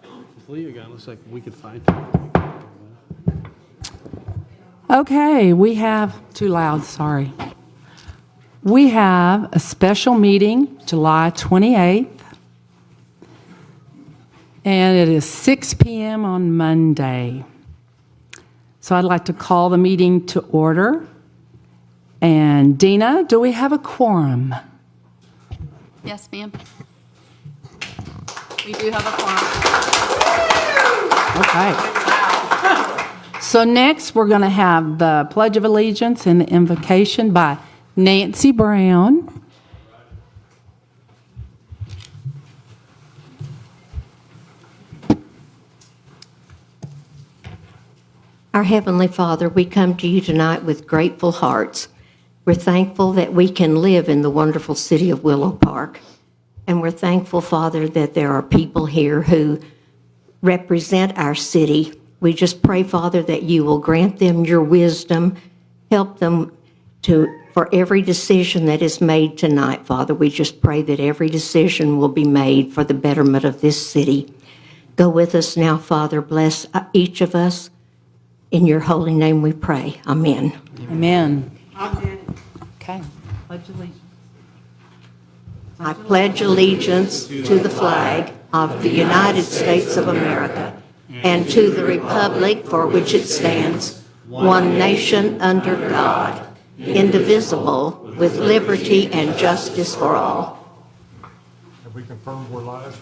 With Leah gone, looks like we could find time. Okay, we have, too loud, sorry. We have a special meeting, July 28th, and it is 6 p.m. on Monday. So I'd like to call the meeting to order. And Dina, do we have a quorum? Yes, ma'am. We do have a quorum. Okay. So next, we're going to have the Pledge of Allegiance and the invocation by Nancy Brown. Our Heavenly Father, we come to you tonight with grateful hearts. We're thankful that we can live in the wonderful city of Willow Park. And we're thankful, Father, that there are people here who represent our city. We just pray, Father, that you will grant them your wisdom, help them for every decision that is made tonight, Father. We just pray that every decision will be made for the betterment of this city. Go with us now, Father. Bless each of us. In your holy name we pray. Amen. Amen. Okay. Pledge allegiance. I pledge allegiance to the flag of the United States of America and to the republic for which it stands, one nation under God, indivisible, with liberty and justice for all. Have we confirmed we're live?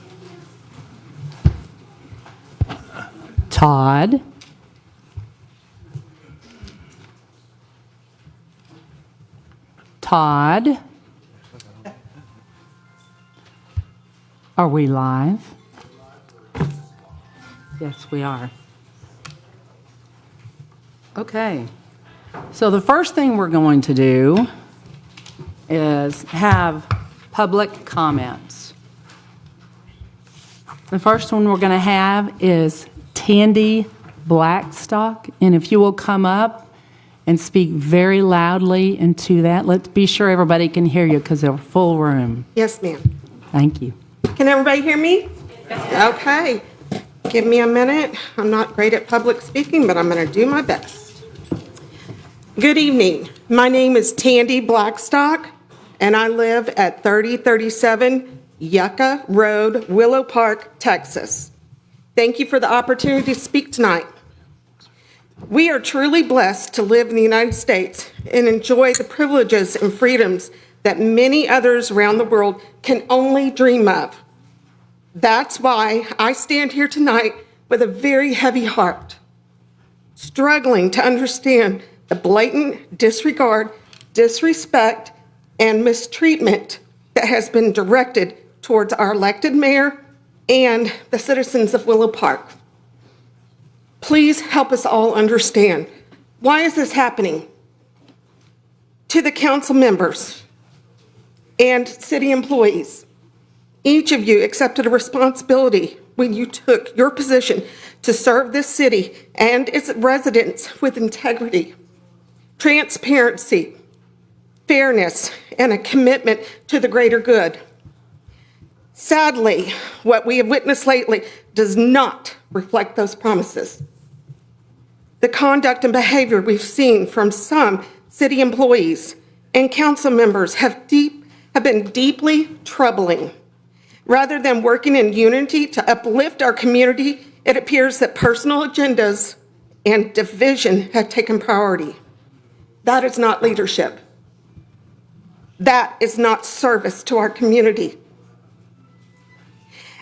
Todd. Todd. Are we live? Yes, we are. Okay. So the first thing we're going to do is have public comments. The first one we're going to have is Tandy Blackstock, and if you will come up and speak very loudly into that. Let's be sure everybody can hear you because they're a full room. Yes, ma'am. Thank you. Can everybody hear me? Okay. Give me a minute. I'm not great at public speaking, but I'm going to do my best. Good evening. My name is Tandy Blackstock, and I live at 3037 Yucca Road, Willow Park, Texas. Thank you for the opportunity to speak tonight. We are truly blessed to live in the United States and enjoy the privileges and freedoms that many others around the world can only dream of. That's why I stand here tonight with a very heavy heart, struggling to understand the blatant disregard, disrespect, and mistreatment that has been directed towards our elected mayor and the citizens of Willow Park. Please help us all understand, why is this happening? To the council members and city employees, each of you accepted a responsibility when you took your position to serve this city and its residents with integrity, transparency, fairness, and a commitment to the greater good. Sadly, what we have witnessed lately does not reflect those promises. The conduct and behavior we've seen from some city employees and council members have been deeply troubling. Rather than working in unity to uplift our community, it appears that personal agendas and division have taken priority. That is not leadership. That is not service to our community.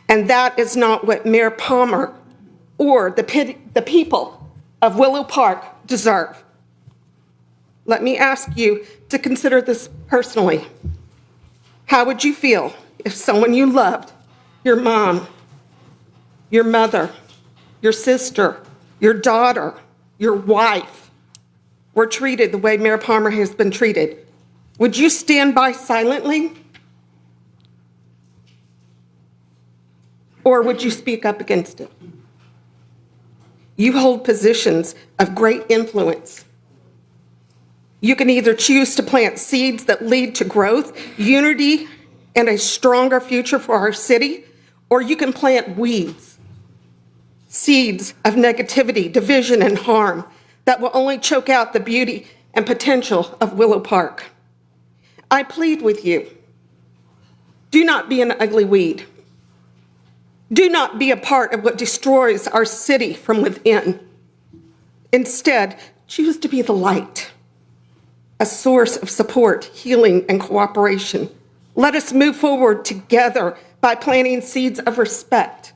And that is not what Mayor Palmer or the people of Willow Park deserve. Let me ask you to consider this personally. How would you feel if someone you loved, your mom, your mother, your sister, your daughter, your wife, were treated the way Mayor Palmer has been treated? Would you stand by silently? Or would you speak up against it? You hold positions of great influence. You can either choose to plant seeds that lead to growth, unity, and a stronger future for our city, or you can plant weeds, seeds of negativity, division, and harm that will only choke out the beauty and potential of Willow Park. I plead with you, do not be an ugly weed. Do not be a part of what destroys our city from within. Instead, choose to be the light, a source of support, healing, and cooperation. Let us move forward together by planting seeds of respect,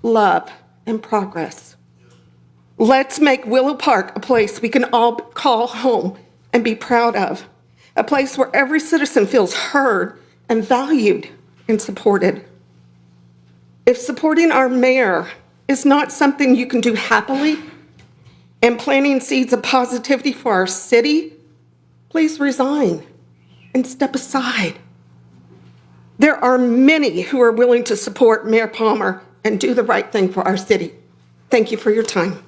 love, and progress. Let's make Willow Park a place we can all call home and be proud of, a place where every citizen feels heard and valued and supported. If supporting our mayor is not something you can do happily, and planting seeds of positivity for our city, please resign and step aside. There are many who are willing to support Mayor Palmer and do the right thing for our city. Thank you for your time.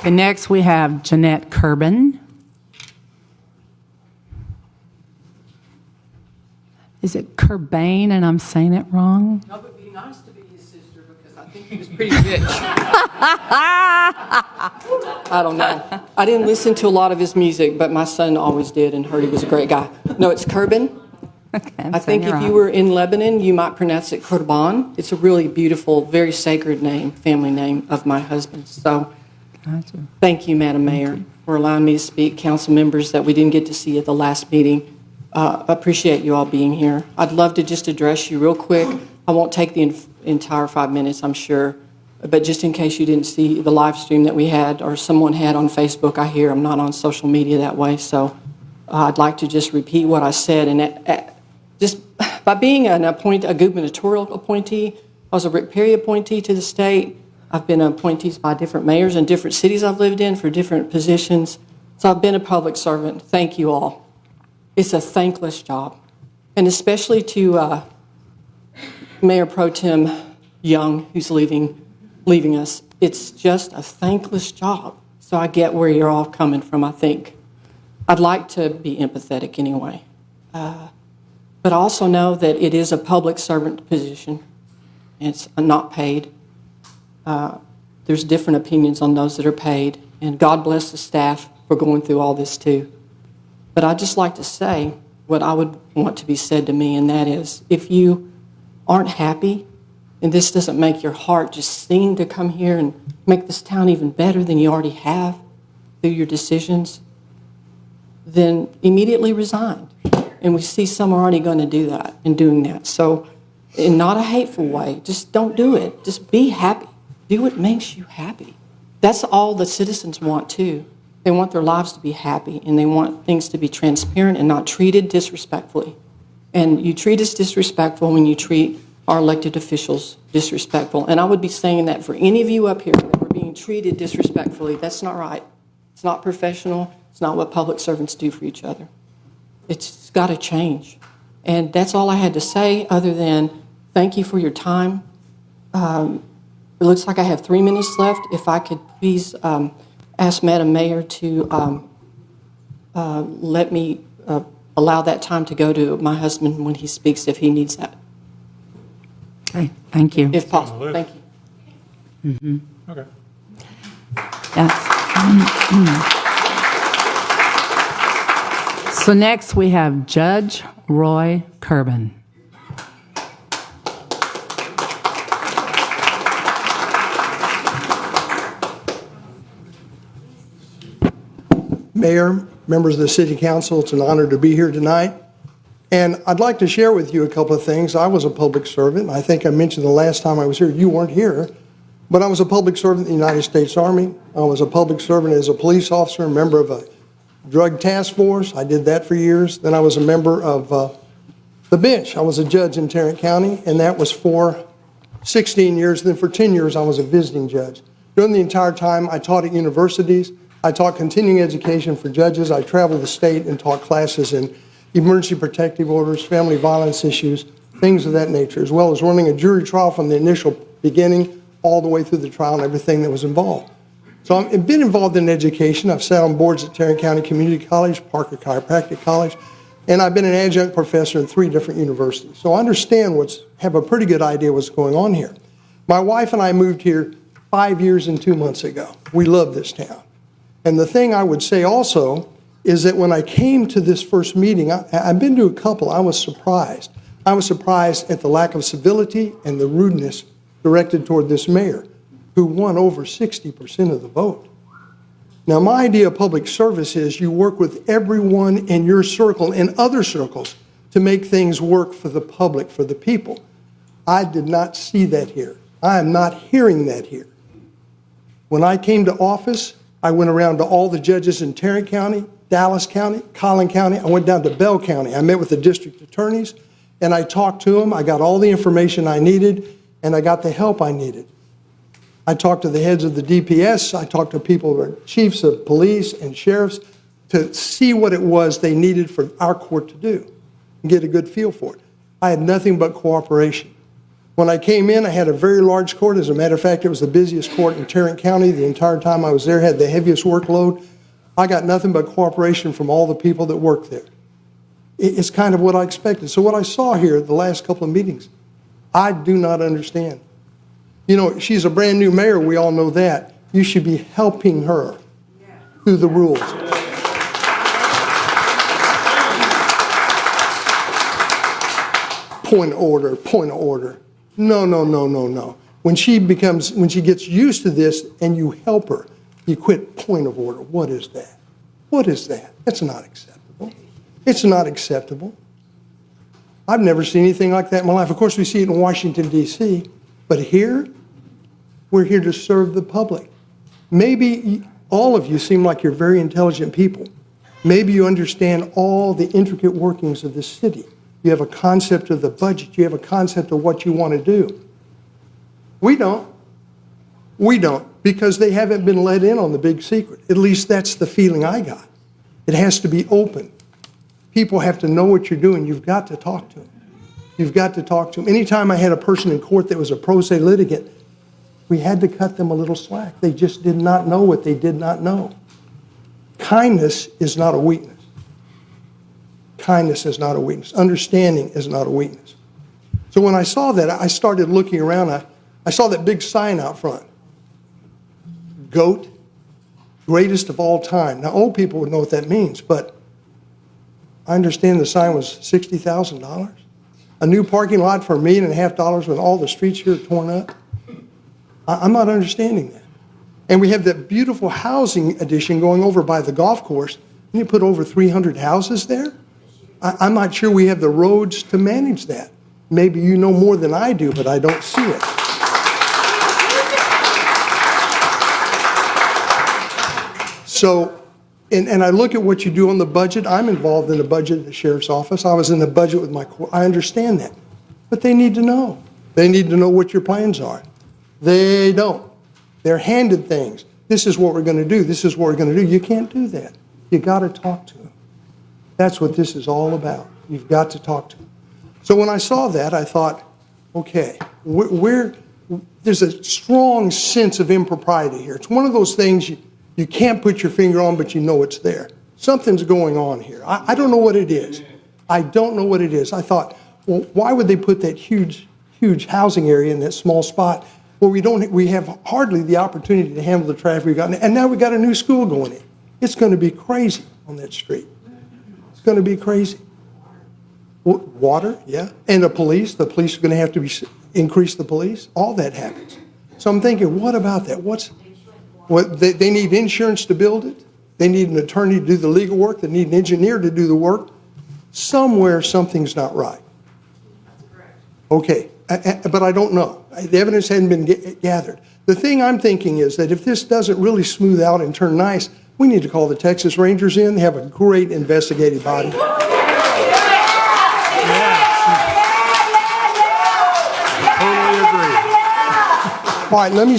And next, we have Jeanette Kerbin. Is it Kerbane, and I'm saying it wrong? No, but it'd be nice to be his sister because I think he was pretty rich. I don't know. I didn't listen to a lot of his music, but my son always did and heard he was a great guy. No, it's Kerbin. Okay, I think if you were in Lebanon, you might pronounce it Kurban. It's a really beautiful, very sacred name, family name of my husband. So Gotcha. thank you, Madam Mayor, for allowing me to speak. Council members that we didn't get to see at the last meeting, appreciate you all being here. I'd love to just address you real quick. I won't take the entire 5 minutes, I'm sure, but just in case you didn't see the live stream that we had or someone had on Facebook, I hear I'm not on social media that way, so I'd like to just repeat what I said. And just by being a gubernatorial appointee, I was a Rick Perry appointee to the state. I've been appointees by different mayors in different cities I've lived in for different positions. So I've been a public servant. Thank you all. It's a thankless job. And especially to Mayor Pro Tem Young, who's leaving us. It's just a thankless job. So I get where you're all coming from, I think. I'd like to be empathetic anyway. But I also know that it is a public servant position. It's not paid. There's different opinions on those that are paid, and God bless the staff for going through all this too. But I'd just like to say what I would want to be said to me, and that is, if you aren't happy, and this doesn't make your heart just sing to come here and make this town even better than you already have through your decisions, then immediately resign. And we see some are already going to do that and doing that. So in not a hateful way, just don't do it. Just be happy. Do what makes you happy. That's all the citizens want too. They want their lives to be happy, and they want things to be transparent and not treated disrespectfully. And you treat us disrespectful when you treat our elected officials disrespectful. And I would be saying that for any of you up here that were being treated disrespectfully. That's not right. It's not professional. It's not what public servants do for each other. It's got to change. And that's all I had to say, other than thank you for your time. It looks like I have 3 minutes left. If I could please ask Madam Mayor to let me allow that time to go to my husband when he speaks, if he needs that, Okay, thank you. if possible. Thank you. Okay. Yes. So next we have Judge Roy Kerbin. Mayor, members of the City Council, it's an honor to be here tonight. And I'd like to share with you a couple of things. I was a public servant. I think I mentioned the last time I was here, you weren't here, but I was a public servant in the United States Army. I was a public servant as a police officer, a member of a drug task force. I did that for years. Then I was a member of the bench. I was a judge in Tarrant County, and that was for 16 years. Then for 10 years, I was a visiting judge. During the entire time, I taught at universities. I taught continuing education for judges. I traveled the state and taught classes in emergency protective orders, family violence issues, things of that nature, as well as running a jury trial from the initial beginning all the way through the trial and everything that was involved. So I've been involved in education. I've sat on boards at Tarrant County Community College, Parker Chiropractic College, and I've been an adjunct professor in 3 different universities. So I understand have a pretty good idea what's going on here. My wife and I moved here 5 years and 2 months ago. We love this town. And the thing I would say also is that when I came to this first meeting, I've been to a couple, I was surprised. I was surprised at the lack of civility and the rudeness directed toward this mayor, who won over 60% of the vote. Now, my idea of public service is you work with everyone in your circle and other circles to make things work for the public, for the people. I did not see that here. I am not hearing that here. When I came to office, I went around to all the judges in Tarrant County, Dallas County, Collin County. I went down to Bell County. I met with the district attorneys, and I talked to them. I got all the information I needed, and I got the help I needed. I talked to the heads of the DPS. I talked to people, chiefs of police and sheriffs, to see what it was they needed for our court to do and get a good feel for it. I had nothing but cooperation. When I came in, I had a very large court. As a matter of fact, it was the busiest court in Tarrant County. The entire time I was there, had the heaviest workload. I got nothing but cooperation from all the people that work there. It's kind of what I expected. So what I saw here the last couple of meetings, I do not understand. You know, she's a brand new mayor, we all know that. You should be helping her through the rules. Point of order, point of order. No, no, no, no, no. When she gets used to this and you help her, you quit point of order. What is that? What is that? That's not acceptable. It's not acceptable. I've never seen anything like that in my life. Of course, we see it in Washington, D.C., but here, we're here to serve the public. Maybe all of you seem like you're very intelligent people. Maybe you understand all the intricate workings of this city. You have a concept of the budget. You have a concept of what you want to do. We don't. We don't, because they haven't been let in on the big secret. At least that's the feeling I got. It has to be open. People have to know what you're doing. You've got to talk to them. You've got to talk to them. Anytime I had a person in court that was a pro se litigant, we had to cut them a little slack. They just did not know what they did not know. Kindness is not a weakness. Kindness is not a weakness. Understanding is not a weakness. So when I saw that, I started looking around. I saw that big sign out front. GOAT, greatest of all time. Now, old people would know what that means, but I understand the sign was $60,000. A new parking lot for $1.5 million when all the streets here are torn up. I'm not understanding that. And we have that beautiful housing addition going over by the golf course, and you put over 300 houses there? I'm not sure we have the roads to manage that. Maybe you know more than I do, but I don't see it. So, and I look at what you do on the budget. I'm involved in the budget at the sheriff's office. I was in the budget with my court. I understand that. But they need to know. They need to know what your plans are. They don't. They're handed things. This is what we're going to do. This is what we're going to do. You can't do that. You got to talk to them. That's what this is all about. You've got to talk to them. So when I saw that, I thought, okay, there's a strong sense of impropriety here. It's one of those things you can't put your finger on, but you know it's there. Something's going on here. I don't know what it is. I don't know what it is. I thought, well, why would they put that huge housing area in that small spot where we have hardly the opportunity to handle the traffic we've got? And now we've got a new school going in. It's going to be crazy on that street. It's going to be crazy. Water, yeah. And the police are going to have to increase the police. All that happens. So I'm thinking, what about that? They need insurance to build it. They need an attorney to do the legal work. They need an engineer to do the work. Somewhere something's not right. Okay, but I don't know. The evidence hadn't been gathered. The thing I'm thinking is that if this doesn't really smooth out and turn nice, we need to call the Texas Rangers in. They have a great investigative body. All right, let me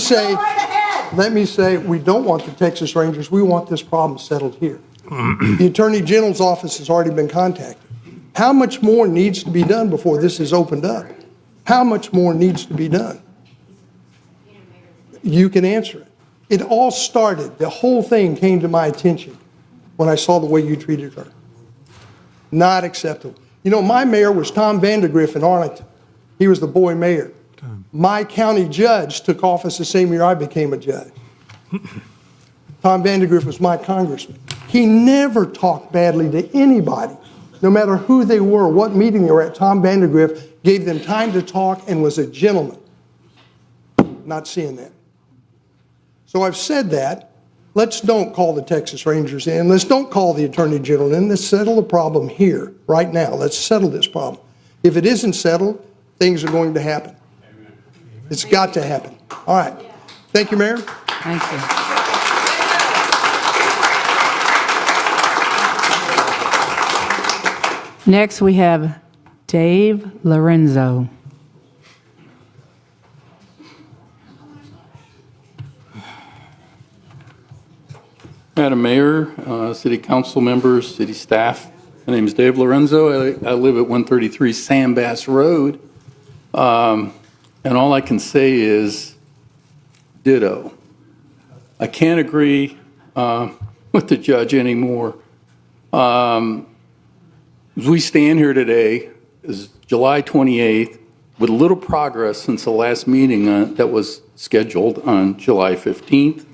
say, we don't want the Texas Rangers. We want this problem settled here. The Attorney General's office has already been contacted. How much more needs to be done before this is opened up? How much more needs to be done? You can answer it. It all started, the whole thing came to my attention when I saw the way you treated her. Not acceptable. You know, my mayor was Tom Vandegrift in Arlington. He was the boy mayor. My county judge took office the same year I became a judge. Tom Vandegrift was my congressman. He never talked badly to anybody, no matter who they were, what meeting they were at. Tom Vandegrift gave them time to talk and was a gentleman. Not seeing that. So I've said that. Let's don't call the Texas Rangers in. Let's don't call the Attorney General in. Let's settle the problem here, right now. Let's settle this problem. If it isn't settled, things are going to happen. It's got to happen. All right. Thank you, Mayor. Thank you. Next, we have Dave Lorenzo. Madam Mayor, City Council members, city staff, my name is Dave Lorenzo. I live at 133 Sam Bass Road. And all I can say is ditto. I can't agree with the judge anymore. As we stand here today, is July 28th, with little progress since the last meeting that was scheduled on July 15th.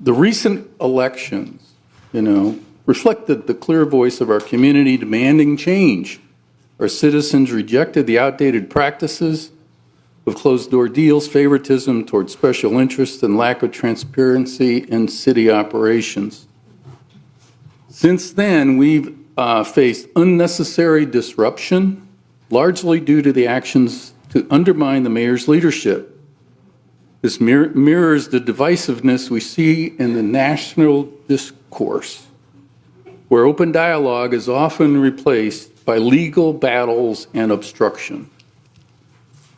The recent elections, reflected the clear voice of our community demanding change. Our citizens rejected the outdated practices of closed-door deals, favoritism toward special interests, and lack of transparency in city operations. Since then, we've faced unnecessary disruption, largely due to the actions to undermine the mayor's leadership. This mirrors the divisiveness we see in the national discourse, where open dialogue is often replaced by legal battles and obstruction.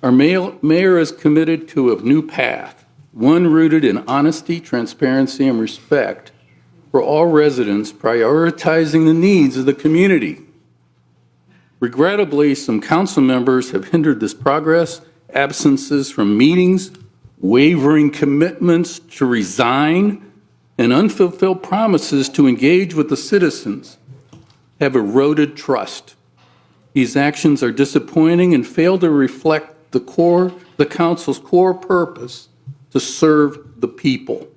Our mayor is committed to a new path, one rooted in honesty, transparency, and respect for all residents, prioritizing the needs of the community. Regrettably, some council members have hindered this progress. Absences from meetings, wavering commitments to resign, and unfulfilled promises to engage with the citizens have eroded trust. These actions are disappointing and fail to reflect the council's core purpose to serve the people.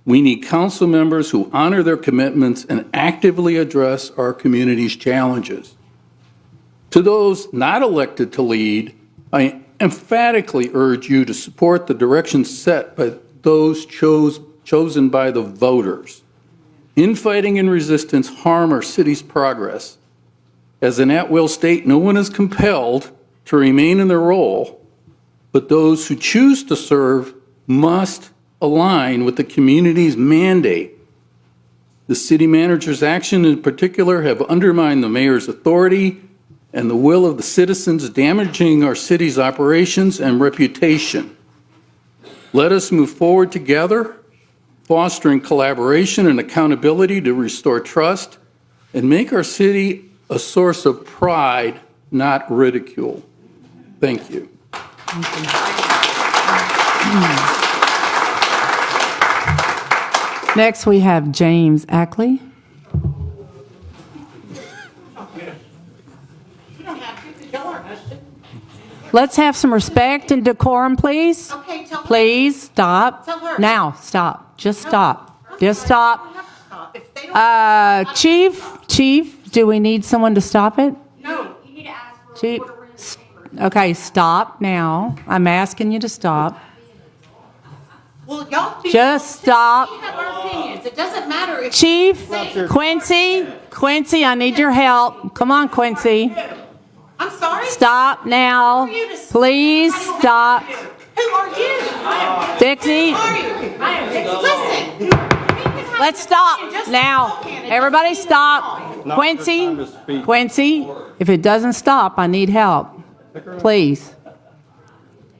We need council members who honor their commitments and actively address our community's challenges. To those not elected to lead, I emphatically urge you to support the direction set by those chosen by the voters. Infighting and resistance harm our city's progress. As an at-will state, no one is compelled to remain in their role, but those who choose to serve must align with the community's mandate. The city manager's action in particular have undermined the mayor's authority and the will of the citizens, damaging our city's operations and reputation. Let us move forward together, fostering collaboration and accountability to restore trust and make our city a source of pride, not ridicule. Thank you. Next, we have James Ackley. Let's have some respect and decorum, please. Okay, tell her. Please, stop. Tell her. Now, stop. Just stop. Just stop. If they don't, Chief, do we need someone to stop it? no. You need to ask for Chief, okay, stop now. I'm asking you to stop. Well, y'all be. Just stop. We have our opinions. It doesn't matter if. Chief, Quincy, I need your help. Come on, Quincy. I'm sorry? Stop now. Please stop. Who are you? Dixie, Listen. let's stop now. Everybody stop. Quincy, if it doesn't stop, I need help. Please.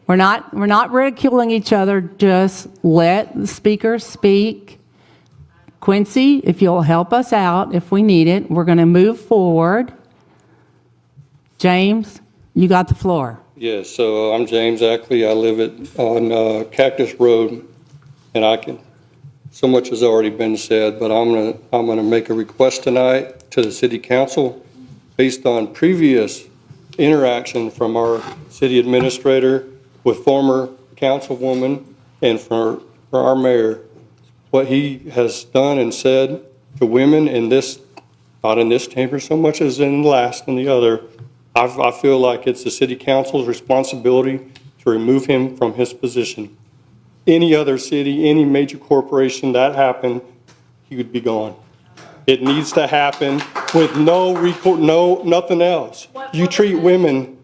We're not ridiculing each other. Just let the speaker speak. Quincy, if you'll help us out, if we need it, we're going to move forward. James, you got the floor. Yes, so I'm James Ackley. I live on Cactus Road, and so much has already been said, but I'm gonna make a request tonight to the city council based on previous interaction from our city administrator with former councilwoman and for our mayor, what he has done and said to women in this, not in this chamber so much as in the last and the other. I feel like it's the city council's responsibility to remove him from his position. Any other city, any major corporation that happened, he would be gone. It needs to happen with no record, nothing else. You treat women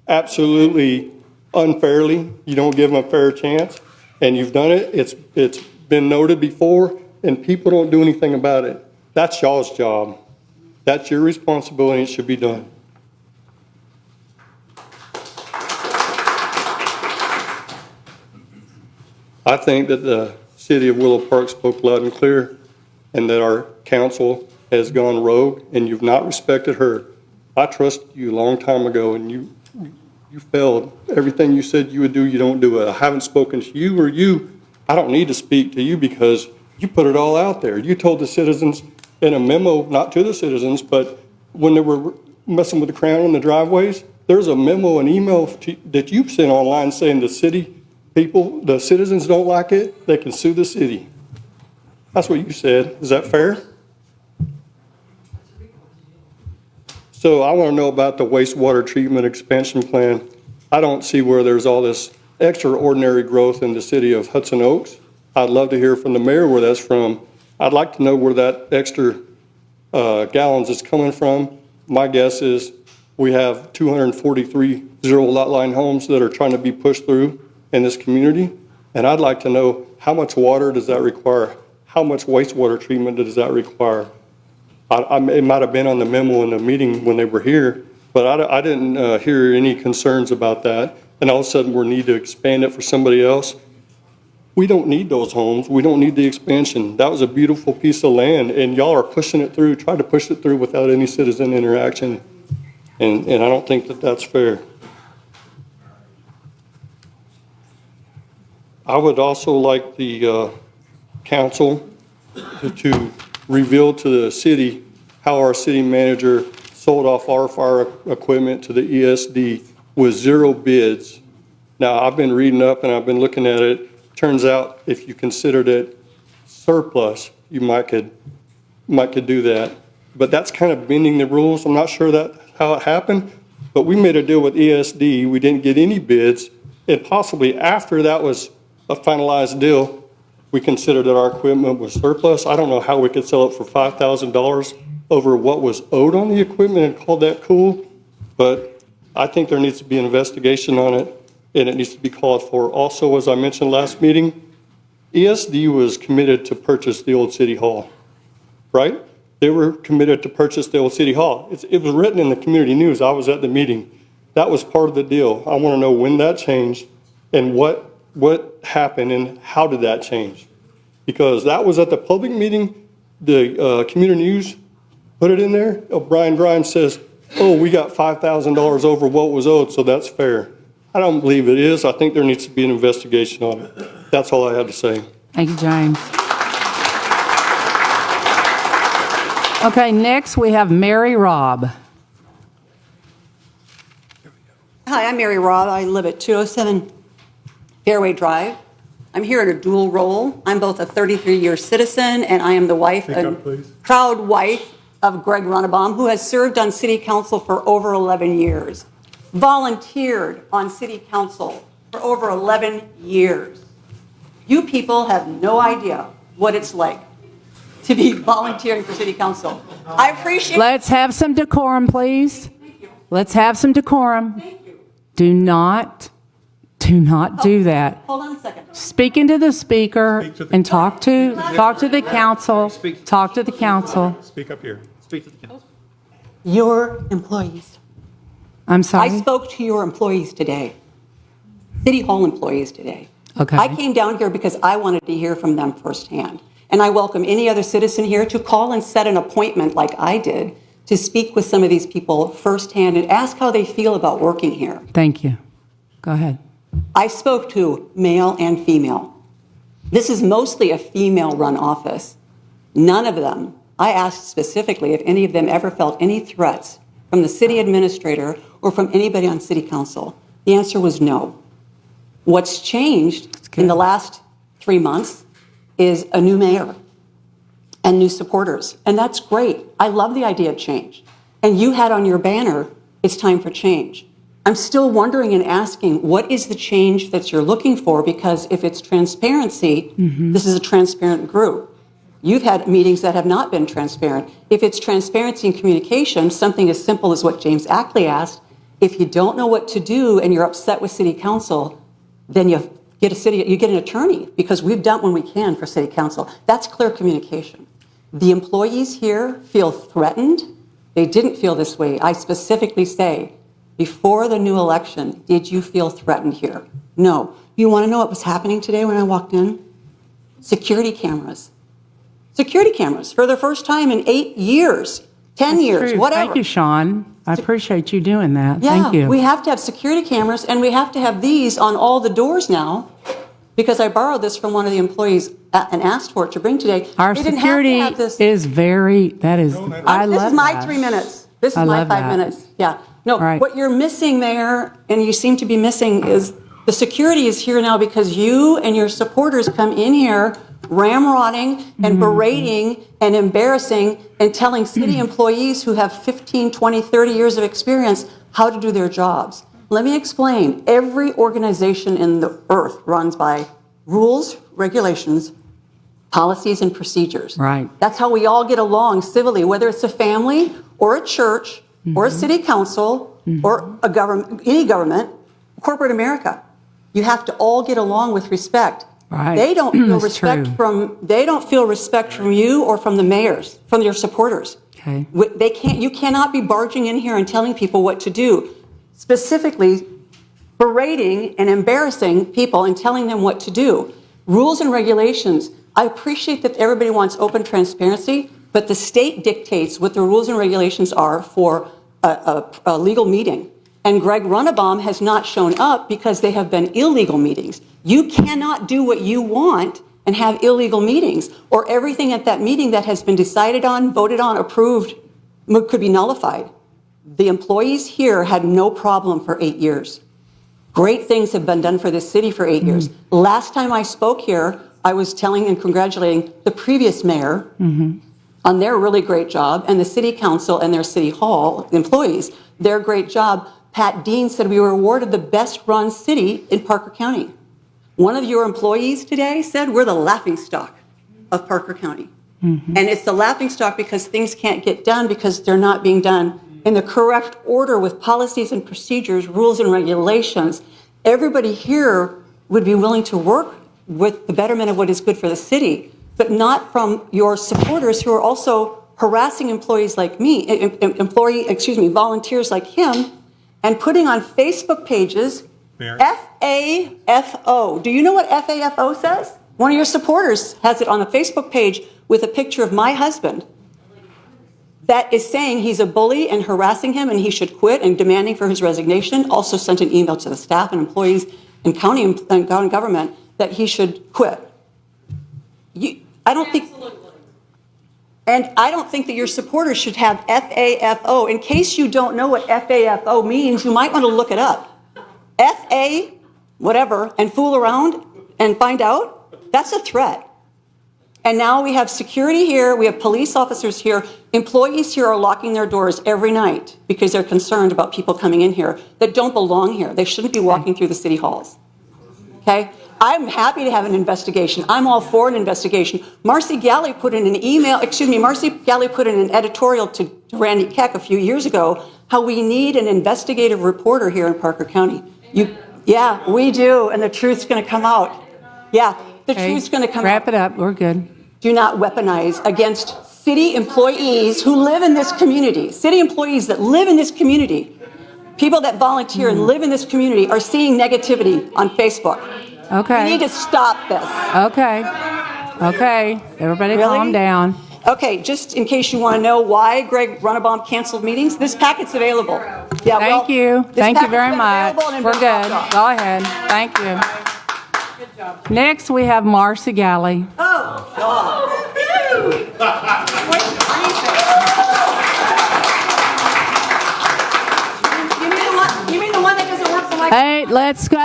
absolutely unfairly. You don't give them a fair chance, and you've done it. It's been noted before, and people don't do anything about it. That's y'all's job. That's your responsibility. It should be done. I think that the city of Willow Park spoke loud and clear, and that our council has gone rogue, and you've not respected her. I trusted you a long time ago, and you failed. Everything you said you would do, you don't do it. I haven't spoken to you or you. I don't need to speak to you because you put it all out there. You told the citizens in a memo, not to the citizens, but when they were messing with the crown in the driveways, there's a memo, an email that you sent online saying the city people, the citizens don't like it, they can sue the city. That's what you said. Is that fair? So I want to know about the wastewater treatment expansion plan. I don't see where there's all this extraordinary growth in the city of Hudson Oaks. I'd love to hear from the mayor where that's from. I'd like to know where that extra gallons is coming from. My guess is we have 243 zero lot line homes that are trying to be pushed through in this community. And I'd like to know how much water does that require? How much wastewater treatment does that require? It might have been on the memo in the meeting when they were here, but I didn't hear any concerns about that. And all of a sudden we need to expand it for somebody else. We don't need those homes. We don't need the expansion. That was a beautiful piece of land, and y'all are pushing it through, trying to push it through without any citizen interaction. And I don't think that that's fair. I would also like the council to reveal to the city how our city manager sold off our fire equipment to the ESD with 0 bids. Now, I've been reading up and I've been looking at it. Turns out if you considered it surplus, you might could do that. But that's kind of bending the rules. I'm not sure that's how it happened, but we made a deal with ESD. We didn't get any bids, and possibly after that was a finalized deal, we considered that our equipment was surplus. I don't know how we could sell it for $5,000 over what was owed on the equipment and call that cool, but I think there needs to be an investigation on it, and it needs to be called for. Also, as I mentioned last meeting, ESD was committed to purchase the old city hall, right? They were committed to purchase the old city hall. It was written in the community news. I was at the meeting. That was part of the deal. I want to know when that changed and what happened and how did that change? Because that was at the public meeting, the community news put it in there. Brian Grimes says, oh, we got $5,000 over what was owed, so that's fair. I don't believe it is. I think there needs to be an investigation on it. That's all I have to say. Thank you, James. Okay, next we have Mary Robb. Hi, I'm Mary Robb. I live at 207 Fairway Drive. I'm here in a dual role. I'm both a 33-year citizen, and I am the wife Speak up, and please. proud wife of Greg Runnebaum, who has served on city council for over 11 years, volunteered on city council for over 11 years. You people have no idea what it's like to be volunteering for city council. I appreciate. Let's have some decorum, please. Let's have some decorum. Do not do that. Hold on a second. Speak into the speaker and talk to the council. Talk to the council. Speak up here. Speak to the council. Your employees. I'm I sorry. spoke to your employees today, City Hall employees today. Okay. I came down here because I wanted to hear from them firsthand. And I welcome any other citizen here to call and set an appointment like I did to speak with some of these people firsthand and ask how they feel about working here. Thank you. Go ahead. I spoke to male and female. This is mostly a female-run office. None of them, I asked specifically if any of them ever felt any threats from the city administrator or from anybody on city council. The answer was no. What's changed in the last 3 months is a new mayor and new supporters. And that's great. I love the idea of change. And you had on your banner, it's time for change. I'm still wondering and asking, what is the change that you're looking for? Because if it's transparency, this is a transparent group. You've had meetings that have not been transparent. If it's transparency and communication, something as simple as what James Ackley asked, if you don't know what to do and you're upset with city council, then you get an attorney, because we've done what we can for city council. That's clear communication. The employees here feel threatened. They didn't feel this way. I specifically say, before the new election, did you feel threatened here? No. You want to know what was happening today when I walked in? Security cameras. Security cameras for the first time in 8 years, 10 years, True. whatever. Thank you, Sean. I appreciate you doing that. Yeah, Thank you. we have to have security cameras, and we have to have these on all the doors now, because I borrowed this from one of the employees and asked for it to bring today. Our They didn't security have to have this. is very, that is, I love This is my that. 3 minutes. This is I my love 5 that. minutes. Yeah. No, Right. what you're missing, Mayor, and you seem to be missing, is the security is here now because you and your supporters come in here ramrodding and berating and embarrassing and telling city employees who have 15, 20, 30 years of experience how to do their jobs. Let me explain. Every organization in the earth runs by rules, regulations, policies, and procedures. Right. That's how we all get along civilly, whether it's a family or a church or a city council or a government, any government, corporate America. You have to all get along with respect. Right. They don't feel That's respect true. they don't feel respect from you or from the mayors, from your supporters. Okay. You cannot be barging in here and telling people what to do, specifically berating and embarrassing people and telling them what to do. Rules and regulations. I appreciate that everybody wants open transparency, but the state dictates what the rules and regulations are for a legal meeting. And Greg Runnebaum has not shown up because they have been illegal meetings. You cannot do what you want and have illegal meetings, or everything at that meeting that has been decided on, voted on, approved could be nullified. The employees here had no problem for 8 years. Great things have been done for this city for 8 years. Last time I spoke here, I was telling and congratulating the previous mayor on their really great job, and the city council and their city hall employees, their great job. Pat Dean said we were awarded the best run city in Parker County. One of your employees today said we're the laughingstock of Parker County. And it's the laughingstock because things can't get done because they're not being done in the correct order with policies and procedures, rules and regulations. Everybody here would be willing to work with the betterment of what is good for the city, but not from your supporters who are also harassing employees like me, volunteers like him, and putting on Facebook pages, Mayor? FAFO. Do you know what FAFO says? One of your supporters has it on a Facebook page with a picture of my husband that is saying he's a bully and harassing him and he should quit and demanding for his resignation. Also sent an email to the staff and employees and county government that he should quit. I don't think that your supporters should have FAFO. In case you don't know what FAFO means, you might want to look it up. FA, whatever, and fool around and find out, that's a threat. And now we have security here, we have police officers here, employees here are locking their doors every night because they're concerned about people coming in here that don't belong here. They shouldn't be walking through the city halls. Okay? I'm happy to have an investigation. I'm all for an investigation. Marcy Galley put in an editorial to Randy Keck a few years ago how we need an investigative reporter here in Parker County. Yeah, we do, and the truth's going to come out. Yeah, the truth's going to come out. Wrap it up. We're good. Do not weaponize against city employees who live in this community. City employees that live in this community, people that volunteer and live in this community are seeing negativity on Facebook. Okay. We need to stop this. Okay. Everybody Really? calm down. Okay, just in case you want to know why Greg Runnebaum canceled meetings, this packet's available. Yeah, well, Thank you. this Thank you packet's very been much. available and We're been good. dropped off. Go ahead. Thank you. Next, we have Marcy Galley. Oh, God. You mean the one that doesn't work for like... Hey, let's go.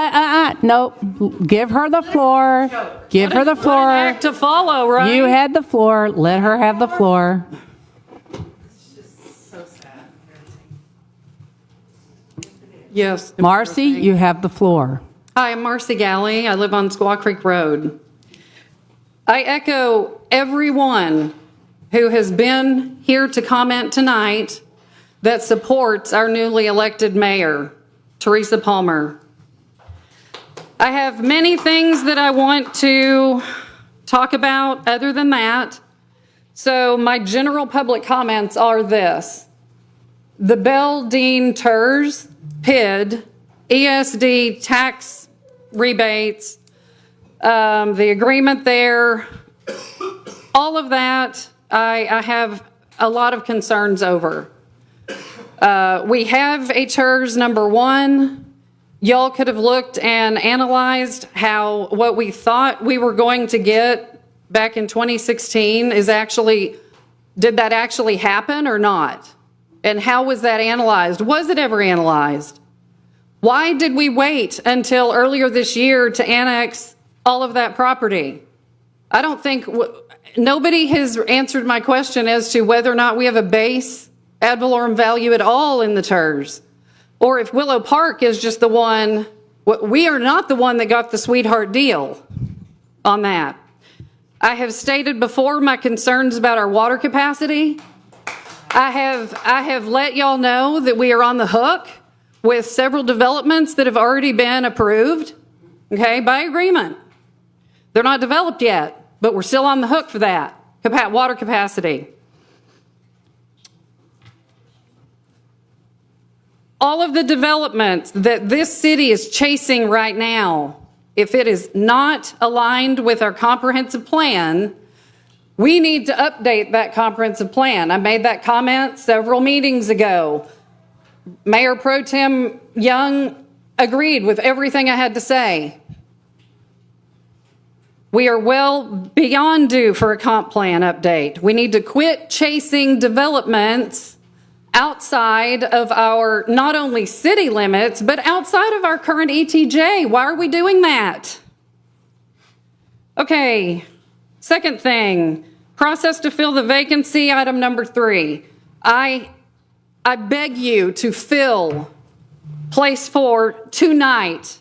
Nope. Give her the floor. Give her the floor. To follow, right? You had the floor. Let her have the floor. Yes. Marcy, you have the floor. Hi, I'm Marcy Galley. I live on Squaw Creek Road. I echo everyone who has been here to comment tonight that supports our newly elected mayor, Teresa Palmer. I have many things that I want to talk about other than that. So my general public comments are this. The Bell Dean TERS, PID, ESD tax rebates, the agreement there, all of that I have a lot of concerns over. We have a TERS number 1. Y'all could have looked and analyzed how what we thought we were going to get back in 2016 is actually, did that actually happen or not? And how was that analyzed? Was it ever analyzed? Why did we wait until earlier this year to annex all of that property? I don't think, nobody has answered my question as to whether or not we have a base ad valorem value at all in the TERS. Or if Willow Park is just the one, we are not the one that got the sweetheart deal on that. I have stated before my concerns about our water capacity. I have let y'all know that we are on the hook with several developments that have already been approved, okay, by agreement. They're not developed yet, but we're still on the hook for that, water capacity. All of the developments that this city is chasing right now, if it is not aligned with our comprehensive plan, we need to update that comprehensive plan. I made that comment several meetings ago. Mayor Pro Tem Young agreed with everything I had to say. We are well beyond due for a comp plan update. We need to quit chasing developments outside of our, not only city limits, but outside of our current ETJ. Why are we doing that? Okay, second thing, process to fill the vacancy, item number 3. I beg you to fill place 4 tonight.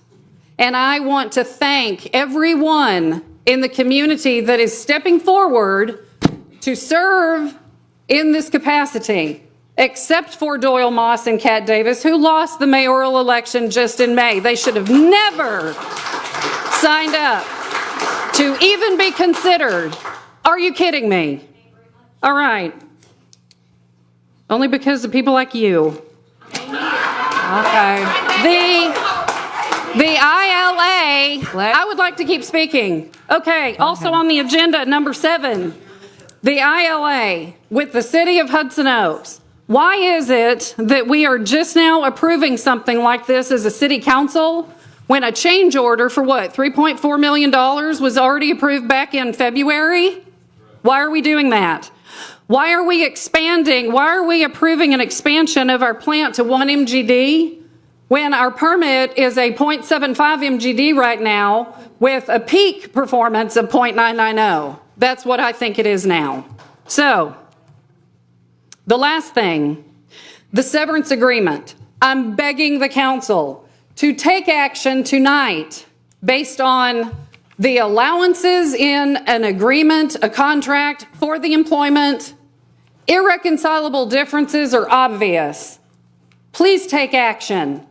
And I want to thank everyone in the community that is stepping forward to serve in this capacity, except for Doyle Moss and Kat Davis, who lost the mayoral election just in May. They should have never signed up to even be considered. Are you kidding me? All right. Only because of people like you. Okay. The ILA, I would like to keep speaking. Okay, also on the agenda, number 7, the ILA with the city of Hudson Oaks. Why is it that we are just now approving something like this as a city council when a change order for what, $3.4 million was already approved back in February? Why are we doing that? Why are we expanding? Why are we approving an expansion of our plant to 1 MGD when our permit is a 0.75 MGD right now with a peak performance of 0.990? That's what I think it is now. So, the last thing, the severance agreement. I'm begging the council to take action tonight based on the allowances in an agreement, a contract for the employment. Irreconcilable differences are obvious. Please take action.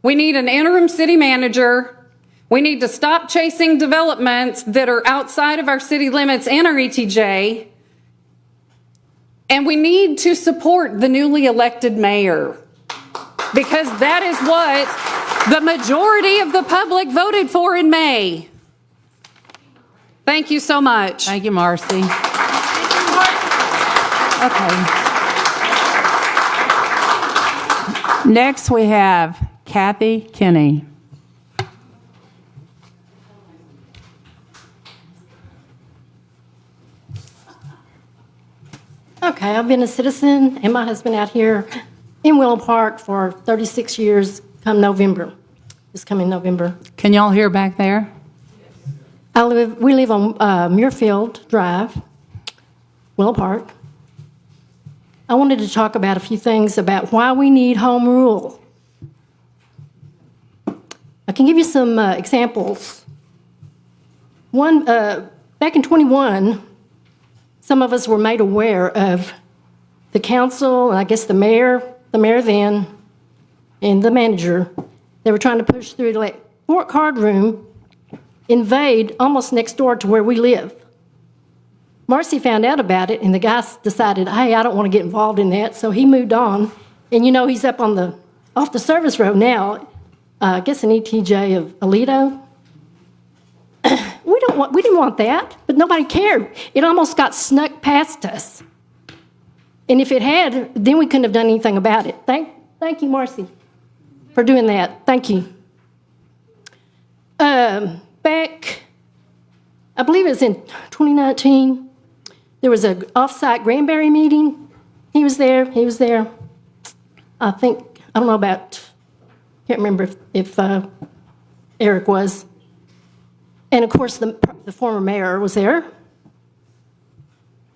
We need an interim city manager. We need to stop chasing developments that are outside of our city limits and our ETJ. And we need to support the newly elected mayor, because that is what the majority of the public voted for in May. Thank you so much. Thank you, Marcy. Okay. Next, we have Kathy Kinney. Okay, I've been a citizen and my husband out here in Willow Park for 36 years come November, this coming November. Can y'all hear back there? We live on Muirfield Drive, Willow Park. I wanted to talk about a few things about why we need home rule. I can give you some examples. One, back in 21, some of us were made aware of the council, and I guess the mayor then, and the manager. They were trying to push through to let Fort Card Room invade almost next door to where we live. Marcy found out about it, and the guy decided, hey, I don't want to get involved in that, so he moved on. And you know, he's up on off the service road now, I guess an ETJ of Aledo. We didn't want that, but nobody cared. It almost got snuck past us. And if it had, then we couldn't have done anything about it. Thank you, Marcy, for doing that. Thank you. Back, I believe it was in 2019, there was an off-site Granbury meeting. He was there. I don't know about, can't remember if Eric was. And of course, the former mayor was there.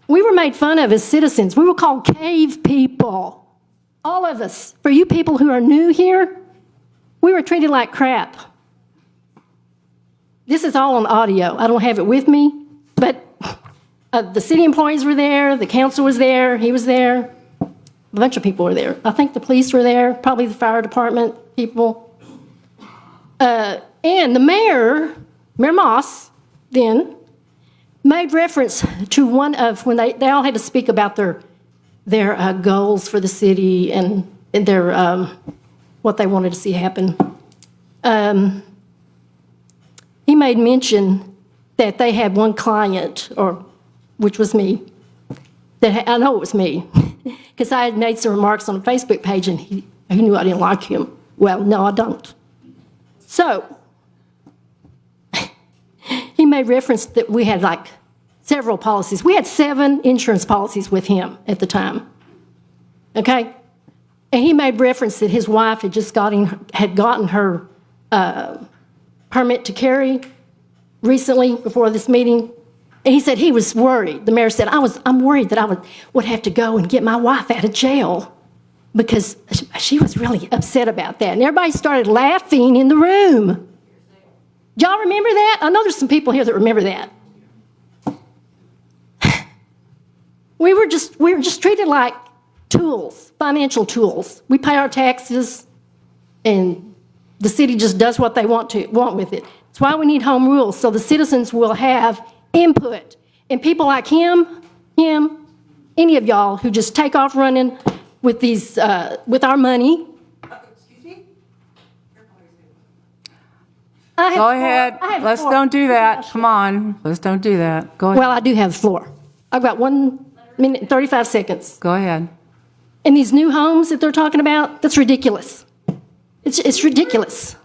We were made fun of as citizens. We were called cave people. All of us. For you people who are new here, we were treated like crap. This is all on audio. I don't have it with me, but the city employees were there, the council was there, he was there, a bunch of people were there. I think the police were there, probably the fire department people. And the Mayor Moss, then, made reference to one of, when they all had to speak about their goals for the city and their, what they wanted to see happen. He made mention that they had one client, which was me, I know it was me, because I had made some remarks on a Facebook page and he knew I didn't like him. Well, no, I don't. So, he made reference that we had like several policies. We had 7 insurance policies with him at the time, okay? And he made reference that his wife had just gotten her permit to carry recently before this meeting. And he said he was worried. The mayor said, I'm worried that I would have to go and get my wife out of jail because she was really upset about that. And everybody started laughing in the room. Y'all remember that? I know there's some people here that remember that. We were just treated like tools, financial tools. We pay our taxes, and the city just does what they want with it. That's why we need home rule, so the citizens will have input. And people like him, any of y'all who just take off running with these, with our money. Go ahead. Let's don't do that. Come on. Let's don't do that. Go ahead. Well, I do have the floor. I've got 1 minute and 35 seconds. Go ahead. And these new homes that they're talking about, that's ridiculous. It's ridiculous.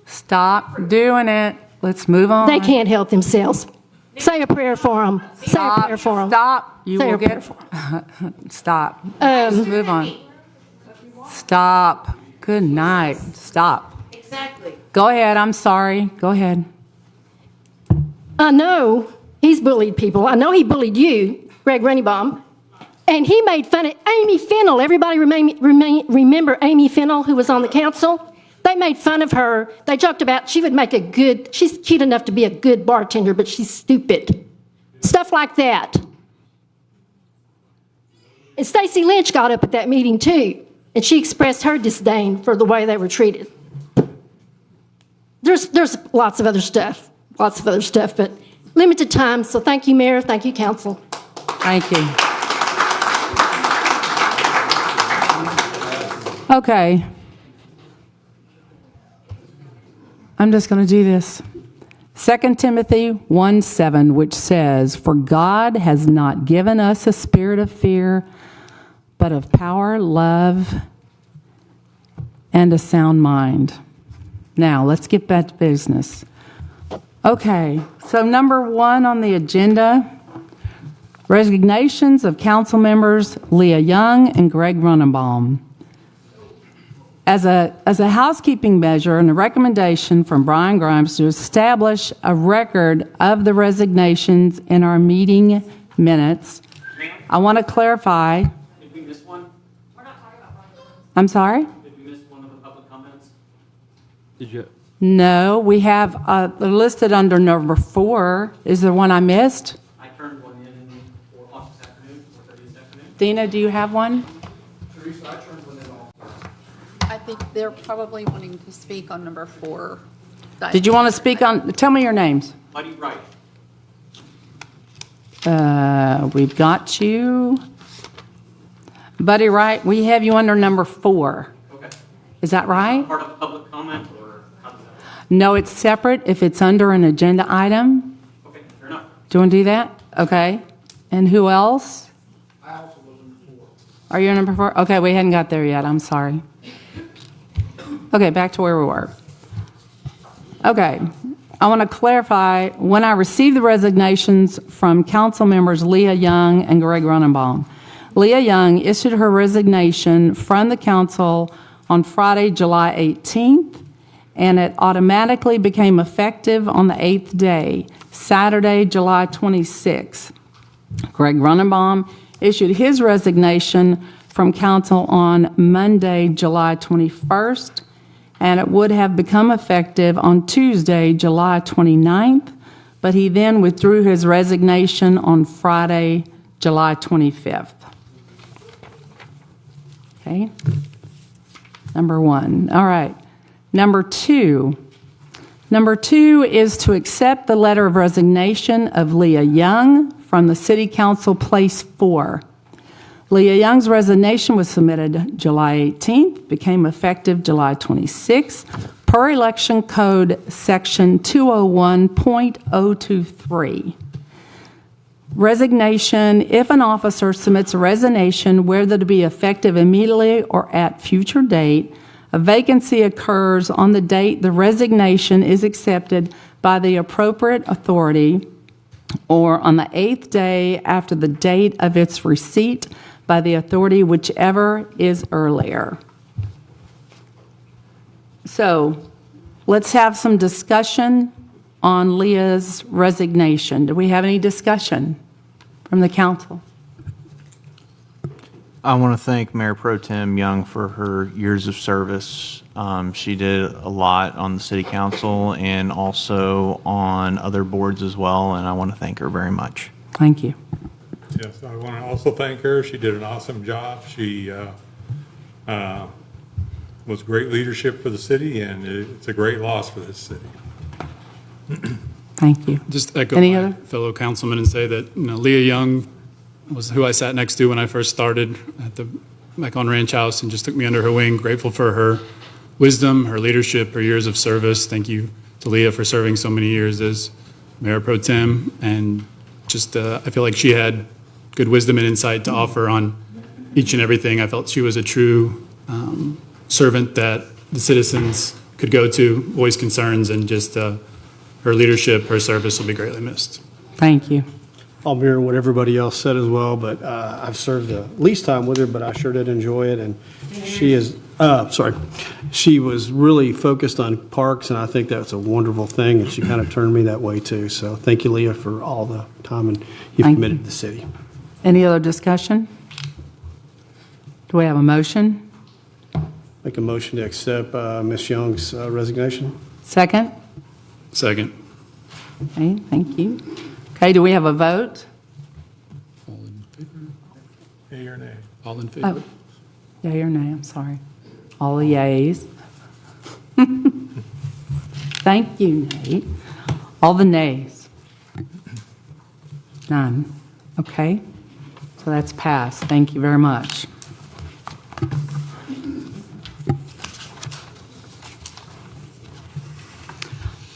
Stop doing it. Let's move on. They can't help themselves. Say a prayer for them. Say a prayer for them. Stop. You Say will a prayer get. for 'em. Stop. Let's move on. Stop. Good night. Stop. Exactly. Go ahead. I'm sorry. Go ahead. I know he's bullied people. I know he bullied you, Greg Runnebaum. And he made fun of Amy Fennell. Everybody remember Amy Fennell, who was on the council? They made fun of her. They joked about she would make she's cute enough to be a good bartender, but she's stupid. Stuff like that. And Stacey Lynch got up at that meeting too, and she expressed her disdain for the way they were treated. There's lots of other stuff, but limited time, so thank you, Mayor, thank you, Council. Thank you. Okay. I'm just going to do this. 2 Timothy 1:7, which says, "For God has not given us a spirit of fear, but of power, love, and a sound mind." Now, let's get back to business. Okay, so number 1 on the agenda, resignations of council members Leah Young and Greg Runenbaum. As a housekeeping measure and a recommendation from Brian Grimes to establish a record of the resignations in our meeting minutes, I want to clarify. Did we miss one? I'm sorry? Did we miss one of the public comments? Did you? No, we have they're listed under number 4. Is there one I missed? I turned one in 4 o'clock this afternoon, 4:30 this afternoon. Dina, do you have one? Teresa, I turned one in also. I think they're probably wanting to speak on number 4. Did you want to speak on, tell me your names. Buddy Wright. We've got you. Buddy Wright, we have you under number 4. Okay. Is that right? Part of public comment or how does that work? No, it's separate if it's under an agenda item. Okay, fair enough. Do you want to do that? Okay. And who else? I also was number 4. Are you number 4? Okay, we hadn't got there yet. I'm sorry. Okay, back to where we were. Okay, I want to clarify, when I received the resignations from council members Leah Young and Greg Runenbaum, Leah Young issued her resignation from the council on Friday, July 18th, and it automatically became effective on the 8th day, Saturday, July 26th. Greg Runenbaum issued his resignation from council on Monday, July 21st, and it would have become effective on Tuesday, July 29th, but he then withdrew his resignation on Friday, July 25th. Okay? Number 1. All right. Number 2. Number 2 is to accept the letter of resignation of Leah Young from the City Council Place 4. Leah Young's resignation was submitted July 18th, became effective July 26th, per Election Code Section 201.023. Resignation: if an officer submits a resignation, whether to be effective immediately or at future date, a vacancy occurs on the date the resignation is accepted by the appropriate authority, or on the 8th day after the date of its receipt by the authority, whichever is earlier. So let's have some discussion on Leah's resignation. Do we have any discussion from the council? I want to thank Mayor Pro Tem Young for her years of service. She did a lot on the city council and also on other boards as well, and I want to thank her very much. Thank you. Yes, I want to also thank her. She did an awesome job. She was great leadership for the city, and it's a great loss for this city. Thank you. Just echo Any my other? fellow councilman and say that, Leah Young was who I sat next to when I first started back on Ranch House, and just took me under her wing. Grateful for her wisdom, her leadership, her years of service. Thank you to Leah for serving so many years as Mayor Pro Tem, and just I feel like she had good wisdom and insight to offer on each and everything. I felt she was a true servant that the citizens could go to, voice concerns, and just her leadership, her service will be greatly missed. Thank you. I'll mirror what everybody else said as well, but I've served the least time with her, but I sure did enjoy it. And she is, she was really focused on parks, and I think that's a wonderful thing, and she kind of turned me that way too. So thank you, Leah, for all the time and you've Thank committed you. to the city. Any other discussion? Do we have a motion? Make a motion to accept Ms. Young's resignation. Second? Second. Okay, thank you. Okay, do we have a vote? All in favor? Yea or nay? All in favor? Oh, yea or nay, I'm sorry. All the yays. Thank you, Nate. All the nays? None. Okay, so that's passed. Thank you very much.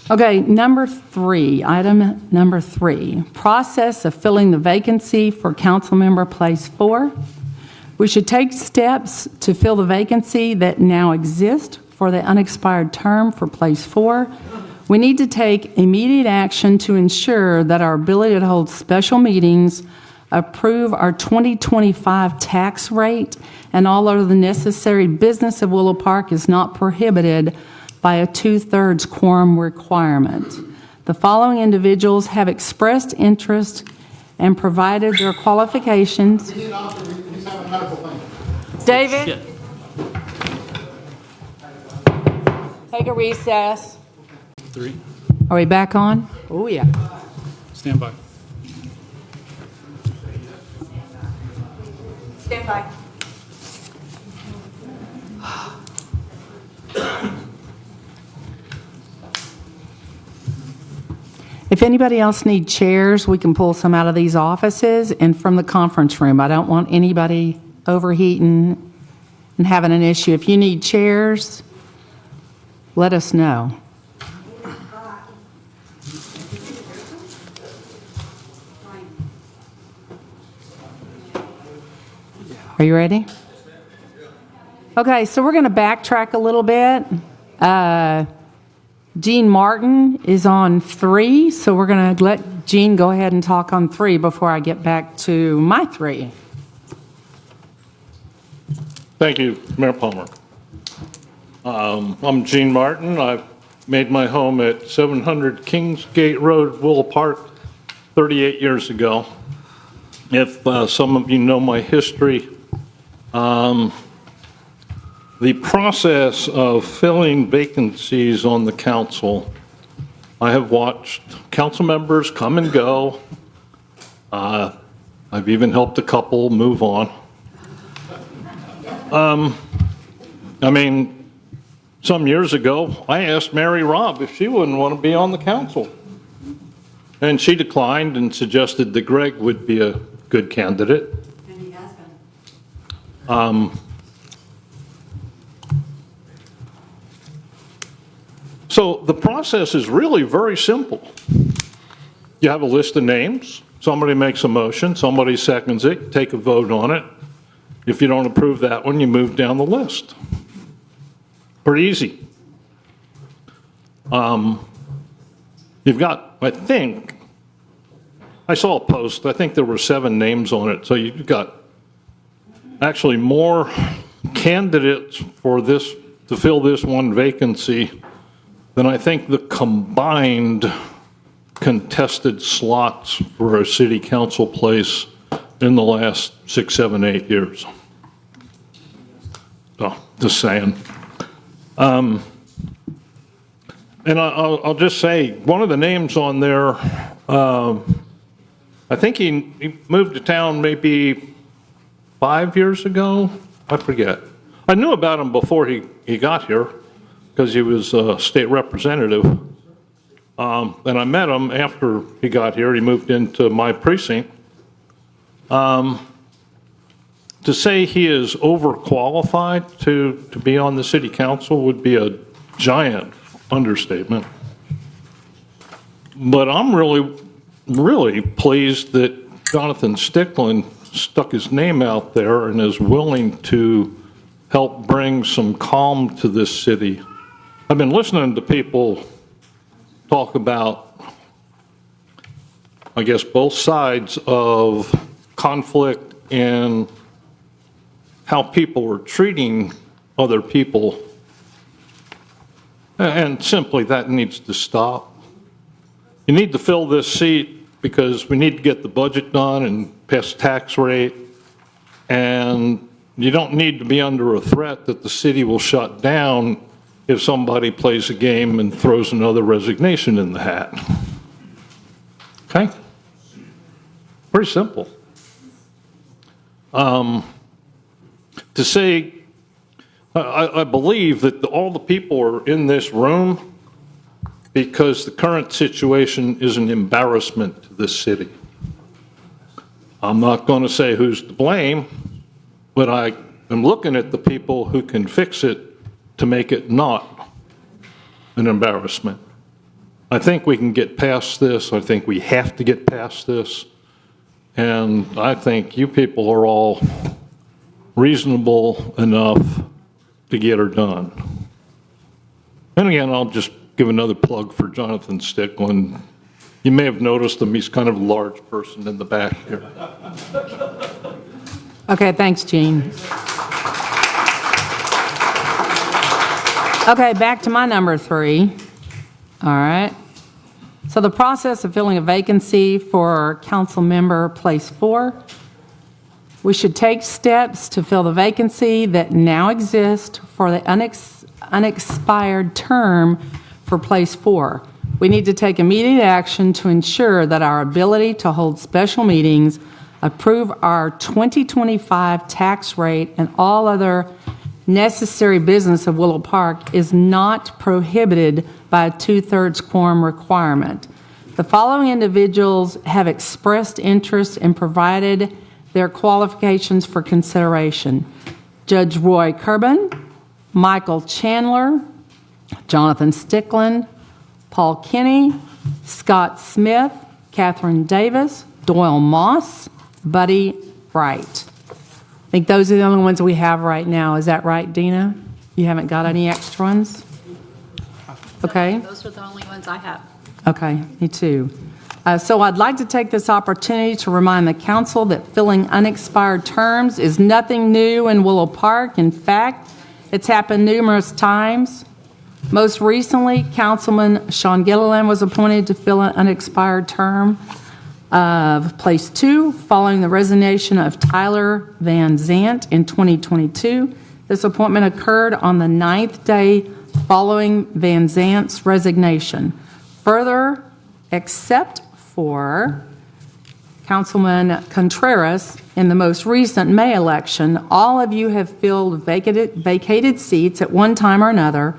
Okay, item number 3, process of filling the vacancy for Councilmember Place 4. We should take steps to fill the vacancy that now exists for the unexpired term for Place 4. We need to take immediate action to ensure that our ability to hold special meetings, approve our 2025 tax rate, and all other necessary business of Willow Park is not prohibited by a 2/3 quorum requirement. The following individuals have expressed interest and provided their qualifications. David? Take a recess. 3. Are we back on? Oh, yeah. Stand by. Stand by. If anybody else needs chairs, we can pull some out of these offices and from the conference room. I don't want anybody overheating and having an issue. If you need chairs, let us know. Are you ready? Okay, so we're going to backtrack a little bit. Gene Martin is on 3, so we're going to let Gene go ahead and talk on 3 before I get back to my 3. Thank you, Mayor Palmer. I'm Gene Martin. I've made my home at 700 Kingsgate Road, Willow Park, 38 years ago. If some of you know my history, the process of filling vacancies on the council, I have watched council members come and go. I've even helped a couple move on. I mean, some years ago, I asked Mary Robb if she wouldn't want to be on the council. And she declined and suggested that Greg would be a good candidate. And he has been. So the process is really very simple. You have a list of names, somebody makes a motion, somebody seconds it, take a vote on it. If you don't approve that one, you move down the list. Pretty easy. You've got, I think, I saw a post, I think there were 7 names on it, so you've got actually more candidates for this, to fill this one vacancy than I think the combined contested slots for a city council place in the last 6, 7, 8 years. So, just saying. And I'll just say, one of the names on there, I think he moved to town maybe 5 years ago. I forget. I knew about him before he got here, because he was a state representative. And I met him after he got here. He moved into my precinct. To say he is overqualified to be on the city council would be a giant understatement. But I'm really pleased that Jonathan Stickland stuck his name out there and is willing to help bring some calm to this city. I've been listening to people talk about, I guess, both sides of conflict and how people are treating other people. And simply that needs to stop. You need to fill this seat because we need to get the budget done and pass tax rate. And you don't need to be under a threat that the city will shut down if somebody plays a game and throws another resignation in the hat. Okay? Pretty simple. To say, I believe that all the people are in this room because the current situation is an embarrassment to this city. I'm not going to say who's to blame, but I am looking at the people who can fix it to make it not an embarrassment. I think we can get past this. I think we have to get past this. And I think you people are all reasonable enough to get her done. And again, I'll just give another plug for Jonathan Stickland. You may have noticed him, he's kind of a large person in the back here. Okay, thanks, Gene. Okay, back to my number 3. All right. So the process of filling a vacancy for council member place 4. We should take steps to fill the vacancy that now exists for the unexpired term for place 4. We need to take immediate action to ensure that our ability to hold special meetings, approve our 2025 tax rate, and all other necessary business of Willow Park is not prohibited by a 2/3 quorum requirement. The following individuals have expressed interest and provided their qualifications for consideration: Judge Roy Kerbin, Michael Chandler, Jonathan Stickland, Paul Kinney, Scott Smith, Catherine Davis, Doyle Moss, Buddy Wright. I think those are the only ones we have right now. Is that right, Dina? You haven't got any extra ones? Okay. Those are the only ones I have. Okay, me too. So I'd like to take this opportunity to remind the council that filling unexpired terms is nothing new in Willow Park. In fact, it's happened numerous times. Most recently, Councilman Sean Gilliland was appointed to fill an unexpired term of place 2 following the resignation of Tyler Van Zant in 2022. This appointment occurred on the 9th day following Van Zant's resignation. Further, except for Councilman Contreras in the most recent May election, all of you have filled vacated seats at one time or another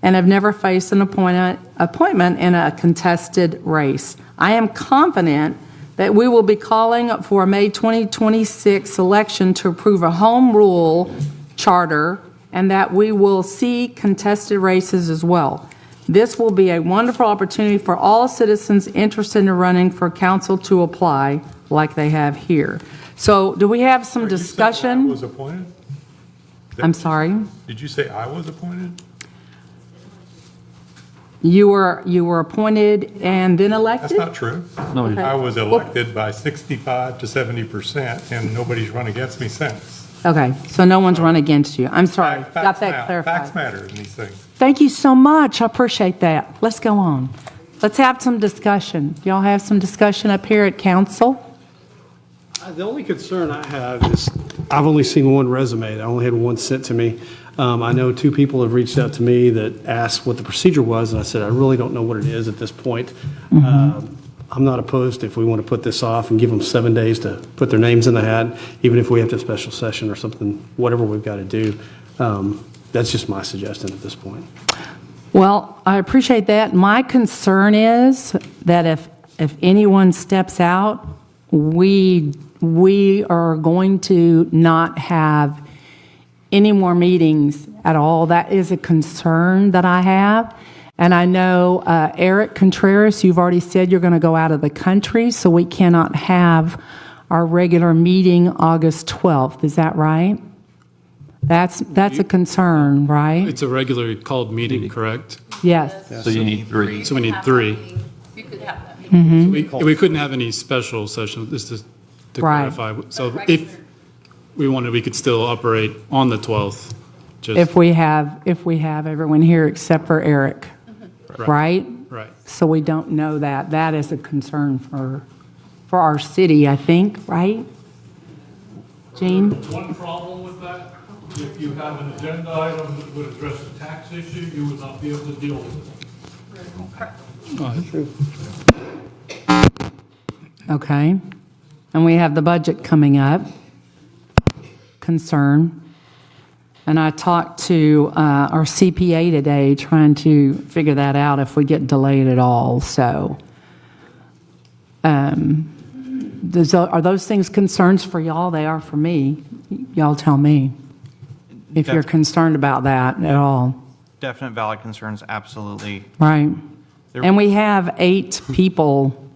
and have never faced an appointment in a contested race. I am confident that we will be calling for a May 2026 election to approve a home rule charter and that we will see contested races as well. This will be a wonderful opportunity for all citizens interested in running for council to apply like they have here. So do we have some discussion? I was appointed? I'm sorry? Did you say I was appointed? You were appointed and then elected? That's not true. No, okay. I was elected by 65 to 70%, and nobody's run against me since. Okay, so no one's run against you. I'm sorry. Facts Got that matter. clarified. Facts matter in these things. Thank you so much. I appreciate that. Let's go on. Let's have some discussion. Y'all have some discussion up here at council? The only concern I have is I've only seen one resume. I only had one sent to me. I know 2 people have reached out to me that asked what the procedure was, and I said, I really don't know what it is at this point. I'm not opposed if we want to put this off and give them 7 days to put their names in the hat, even if we have to special session or something, whatever we've got to do. That's just my suggestion at this point. Well, I appreciate that. My concern is that if anyone steps out, we are going to not have any more meetings at all. That is a concern that I have. And I know, Eric Contreras, you've already said you're going to go out of the country, so we cannot have our regular meeting August 12th. Is that right? That's a concern, right? It's a regularly called meeting, correct? Yes. So you need 3. So we need 3. You could have that meeting. We couldn't have any special sessions, just to Right. clarify. So if we wanted, we could still operate on the 12th. Just If we have everyone here except for Eric, right? Right. So we don't know that. That is a concern for our city, I think, right? Gene? One problem with that, if you have an agenda item that would address a tax issue, you would not be able to deal with it. Okay. And we have the budget coming up. Concern. And I talked to our CPA today trying to figure that out if we get delayed at all. So are those things concerns for y'all? They are for me. Y'all tell me if you're concerned about that at all. Definite valid concerns, absolutely. Right. And we have 8 people,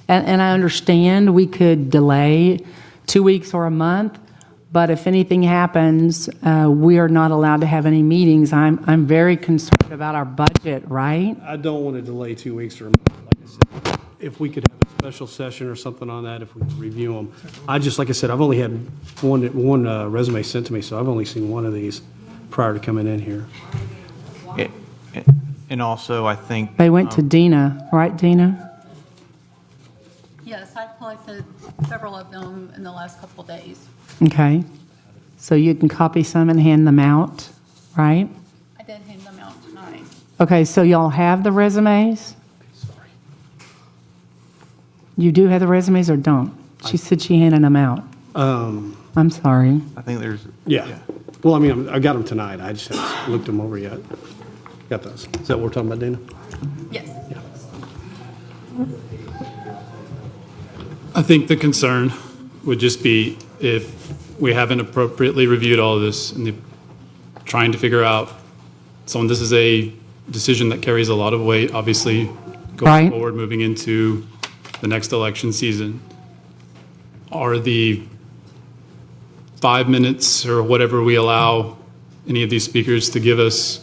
and I understand we could delay 2 weeks or a month, but if anything happens, we are not allowed to have any meetings. I'm very concerned about our budget, right? I don't want to delay 2 weeks or a month, like I said. If we could have a special session or something on that, if we could review them. Like I said, I've only had one resume sent to me, so I've only seen one of these prior to coming in here. And also, I think. They went to Dina, right, Dina? Yes, I've collected several of them in the last couple of days. Okay. So you can copy some and hand them out, right? I did hand them out tonight. Okay, so y'all have the resumes? You do have the resumes or don't? She said she handed them out. I'm sorry. I think there's. Yeah. Well, I mean, I got them tonight. I just haven't looked them over yet. Got those. Is that what we're talking about, Dana? Yes. I think the concern would just be if we haven't appropriately reviewed all of this and trying to figure out, so this is a decision that carries a lot of weight, obviously, going Right. forward, moving into the next election season. Are the 5 minutes or whatever we allow any of these speakers to give us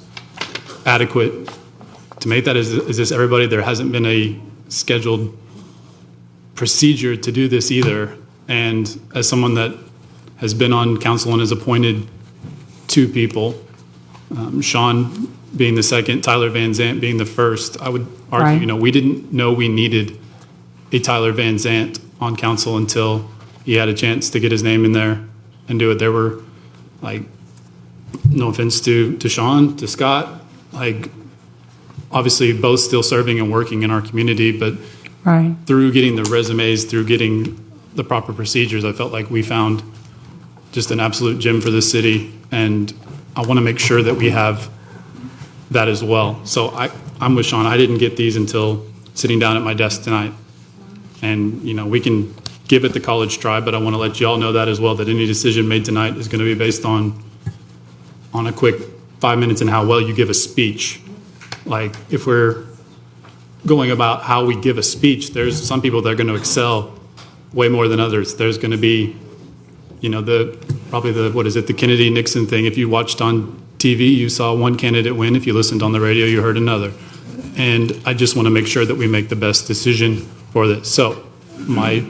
adequate to make that? Is this everybody? There hasn't been a scheduled procedure to do this either. And as someone that has been on council and has appointed 2 people, Sean being the second, Tyler Van Zant being the first, I would argue, Right. we didn't know we needed a Tyler Van Zant on council until he had a chance to get his name in there and do it. There were, like, no offense to Sean, to Scott, like, obviously both still serving and working in our community, but Right. through getting the resumes, through getting the proper procedures, I felt like we found just an absolute gem for the city. And I want to make sure that we have that as well. So I'm with Sean. I didn't get these until sitting down at my desk tonight. And, we can give it the college try, but I want to let you all know that as well, that any decision made tonight is going to be based on a quick 5 minutes and how well you give a speech. Like, if we're going about how we give a speech, there's some people that are going to excel way more than others. There's going to be, the Kennedy-Nixon thing. If you watched on TV, you saw one candidate win. If you listened on the radio, you heard another. And I just want to make sure that we make the best decision for this. So my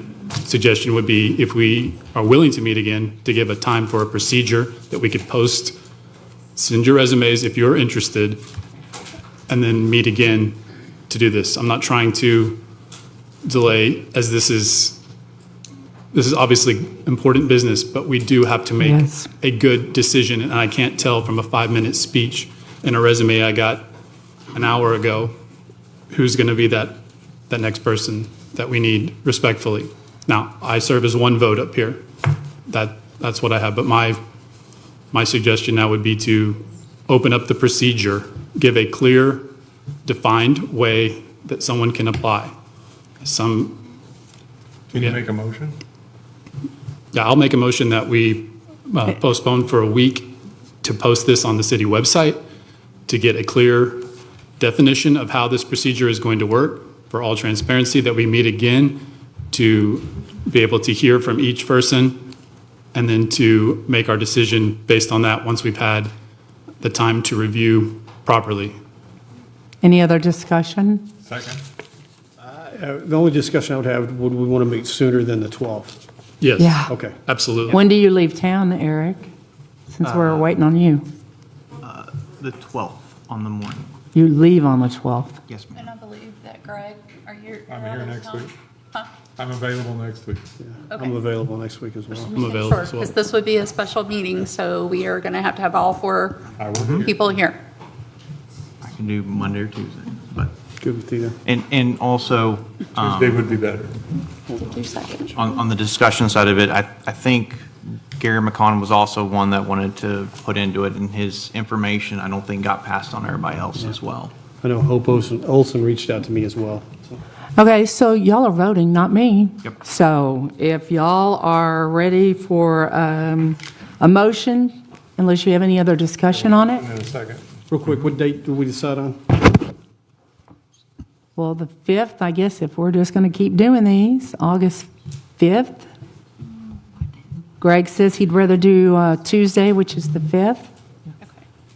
suggestion would be, if we are willing to meet again, to give a time for a procedure that we could post, send your resumes if you're interested, and then meet again to do this. I'm not trying to delay, as this is obviously important business, but we do have to make Yes. a good decision. And I can't tell from a 5-minute speech and a resume I got an hour ago who's going to be that next person that we need, respectfully. Now, I serve as one vote up here. That's what I have. But my suggestion now would be to open up the procedure, give a clear, defined way that someone can apply. Can you make a motion? Yeah, I'll make a motion that we postpone for a week to post this on the city website, to get a clear definition of how this procedure is going to work, for all transparency, that we meet again to be able to hear from each person, and then to make our decision based on that once we've had the time to review properly. Any other discussion? Second. The only discussion I would have, would we want to meet sooner than the 12th? Yes. Yeah. Okay. Absolutely. When do you leave town, Eric? Since we're waiting on you. The 12th on the morning. You leave on the 12th. Yes, ma'am. And I believe that, Greg, are you? I'm here next week. Huh? I'm available next week. Okay. I'm available next week as well. I'm available Sure, as well. because this would be a special meeting, so we are going to have all 4 I will be here. people here. I can do Monday or Tuesday, but. Good with you. And also. Tuesday would be better. On the discussion side of it, I think Gary McCon was also one that wanted to put into it, and his information, I don't think, got passed on to everybody else as well. I know Hope Olson reached out to me as well. So. Okay, so y'all are voting, not me. Yep. So if y'all are ready for a motion, unless you have any other discussion on it? In a second. Real quick, what date did we decide on? Well, the 5th, I guess, if we're just going to keep doing these, August 5th. Greg says he'd rather do Tuesday, which is the 5th.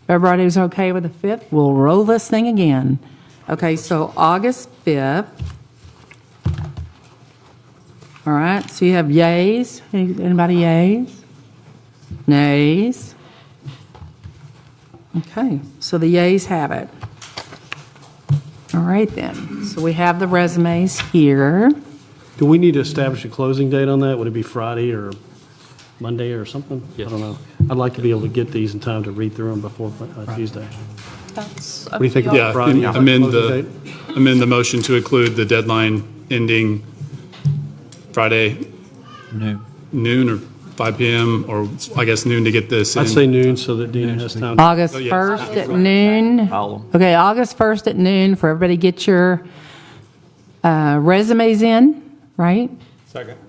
Everybody's okay with the 5th? We'll roll this thing again. Okay, so August 5th. All right, so you have yays. Anybody yays? Nays? Okay, so the yays have it. All right then, so we have the resumes here. Do we need to establish a closing date on that? Would it be Friday or Monday or something? I don't know. I'd like to be able to get these in time to read through them before Tuesday. What do you think Yeah, about Friday? amend Closing the motion to include the deadline ending Friday noon or 5 p.m., or I guess noon to get this in. I'd say noon so that Dean has time. August Oh, yes. 1st at noon. Okay, August 1st at noon for everybody to get your resumes in, right? Second.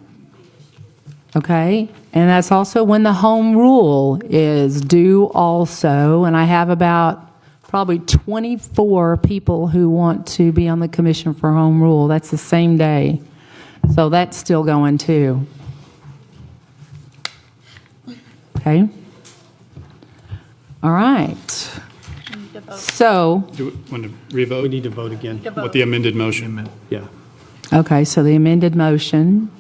Okay, and that's also when the home rule is due also, and I have about probably 24 people who want to be on the commission for home rule. That's the same day. So that's still going too. Okay. All right. So, Do we want to revote? We need to vote again. With the amended motion. Yeah. okay, so the amended motion,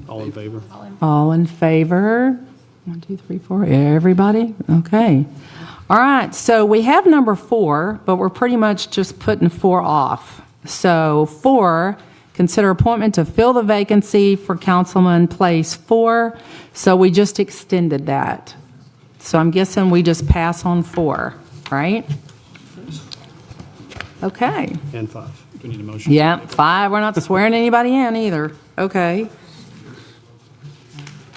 All in favor? all in favor? 1, 2, 3, 4, everybody? Okay. All right, so we have number 4, but we're pretty much just putting 4 off. So 4, consider appointment to fill the vacancy for Councilman Place 4. So we just extended that. So I'm guessing we just pass on 4, right? Okay. And 5. Do we need a motion? Yeah, 5, we're not swearing anybody in either. Okay.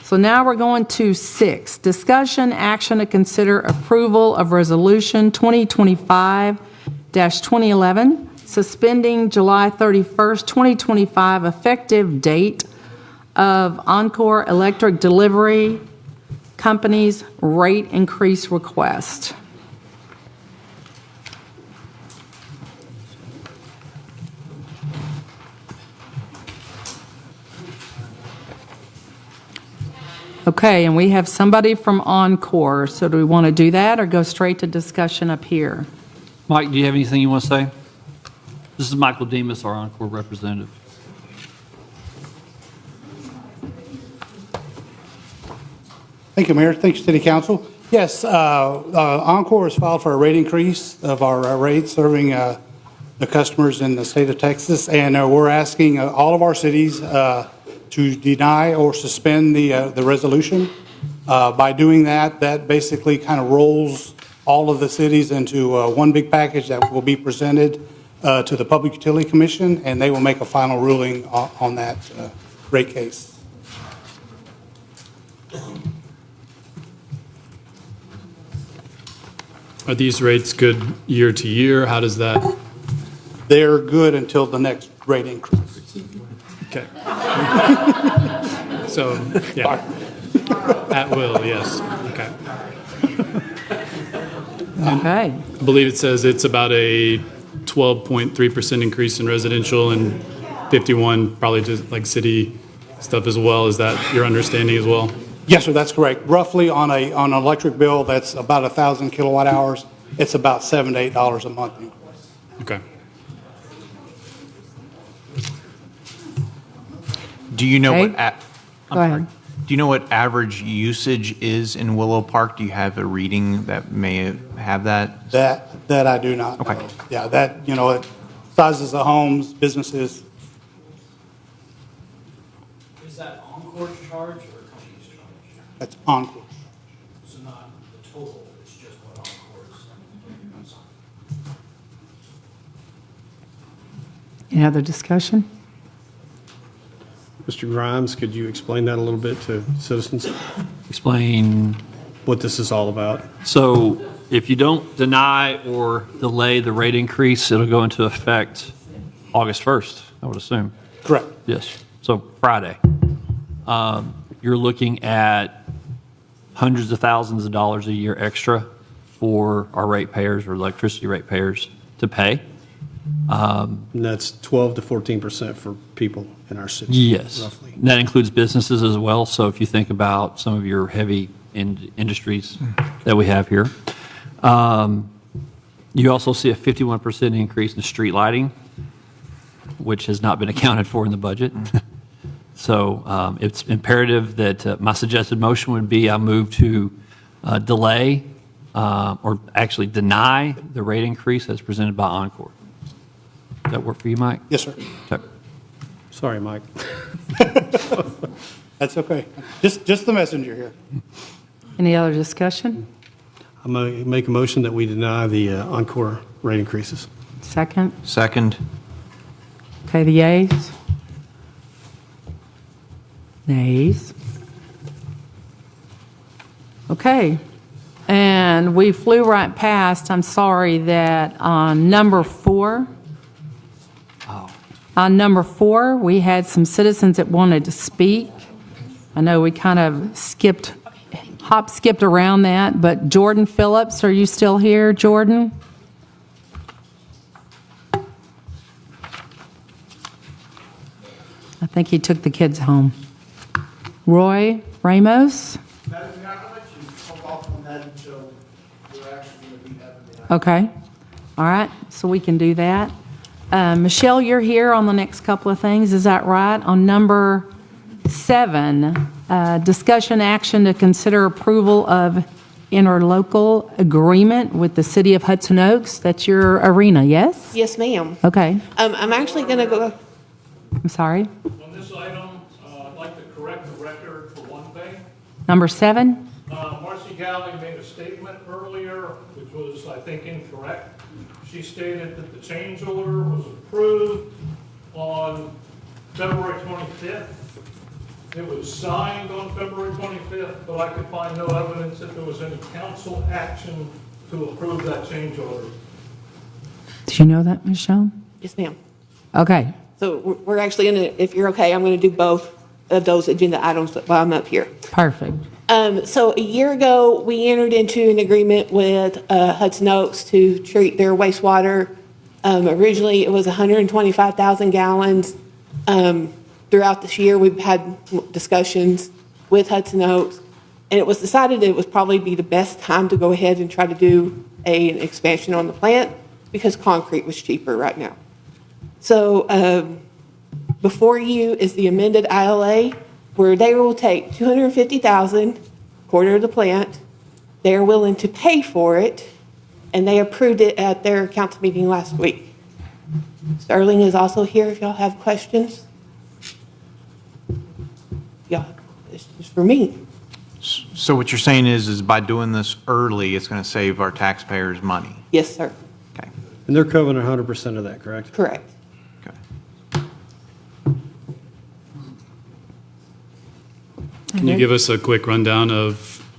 So now we're going to 6, discussion, action to consider approval of Resolution 2025-2011, suspending July 31st, 2025 effective date of Encore Electric Delivery Company's rate increase request. Okay, and we have somebody from Encore, so do we want to do that or go straight to discussion up here? Mike, do you have anything you want to say? This is Michael Demas, our Encore representative. Thank you, Mayor. Thank you, City Council. Yes, Encore has filed for a rate increase of our rates serving the customers in the state of Texas, and we're asking all of our cities to deny or suspend the resolution. By doing that, that basically kind of rolls all of the cities into one big package that will be presented to the Public Utility Commission, and they will make a final ruling on that rate case. Are these rates good year to year? How does that? They're good until the next rate increase. Okay. So, yeah. At will, yes. Okay. Okay. I believe it says it's about a 12.3% increase in residential and 51 probably just like city stuff as well. Is that your understanding as well? Yes, sir, that's correct. Roughly on an electric bill that's about 1,000 kilowatt hours, it's about $7 to $8 a month increase. Okay. Do you know what? Okay. I'm Go sorry. ahead. Do you know what average usage is in Willow Park? Do you have a reading that may have that? That I do not know. Okay. Yeah, that, it sizes of homes, businesses. Is that Encore's charge or company's charge? That's Encore. So not the total, it's just what Encore's. Any other discussion? Mr. Grimes, could you explain that a little bit to citizens? Explain. What this is all about? So if you don't deny or delay the rate increase, it'll go into effect August 1st, I would assume. Correct. Yes, so Friday. You're looking at hundreds of thousands of dollars a year extra for our ratepayers or electricity ratepayers to pay. And that's 12 to 14% for people in our city. Yes. Roughly. That includes businesses as well. So if you think about some of your heavy industries that we have here. You also see a 51% increase in street lighting, which has not been accounted for in the budget. So it's imperative that my suggested motion would be I move to delay or actually deny the rate increase as presented by Encore. Does that work for you, Mike? Yes, sir. Okay. Sorry, Mike. That's okay. Just the messenger here. Any other discussion? I'm going to make a motion that we deny the Encore rate increases. Second? Second. Okay, the yeas? Nays? Okay. And we flew right past, I'm sorry, that on number 4, we had some citizens that wanted to speak. I know we kind of skipped around that, but Jordan Phillips, are you still here, Jordan? I think he took the kids home. Roy Ramos? Okay, all right, so we can do that. Michelle, you're here on the next couple of things, is that right? On number 7, discussion action to consider approval of interlocal agreement with the city of Hudson Oaks. That's your arena, yes? Yes, ma'am. Okay, I'm actually going to go. I'm sorry. On this item, I'd like to correct the record for one thing. Number 7? Marcy Galley made a statement earlier, which was, I think, incorrect. She stated that the change order was approved on February 25th. It was signed on February 25th, but I could find no evidence that there was any council action to approve that change order. Did you know that, Michelle? Yes, ma'am. Okay, So we're actually going to, if you're okay, I'm going to do both of those agenda items while I'm up here. perfect. So a year ago, we entered into an agreement with Hudson Oaks to treat their wastewater. Originally, it was 125,000 gallons. Throughout this year, we've had discussions with Hudson Oaks, and it was decided it would probably be the best time to go ahead and try to do an expansion on the plant because concrete was cheaper right now. So before you is the amended ILA, where they will take 250,000, quarter of the plant. They are willing to pay for it, and they approved it at their council meeting last week. Sterling is also here if y'all have questions. Yeah, it's just for me. So what you're saying is by doing this early, it's going to save our taxpayers money? Yes, sir. Okay. And they're covering 100% of that, correct? Correct. Can you give us a quick rundown of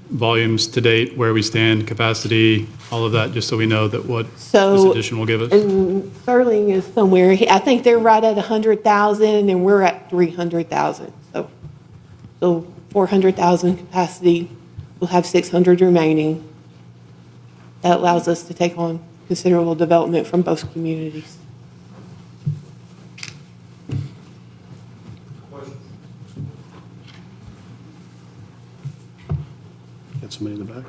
volumes to date, where we stand, capacity, all of that, just so we know that what this So, addition will give us? and Sterling is somewhere, I think they're right at 100,000 and we're at 300,000. So 400,000 capacity, we'll have 600 remaining. That allows us to take on considerable development from both communities. Got somebody in the back?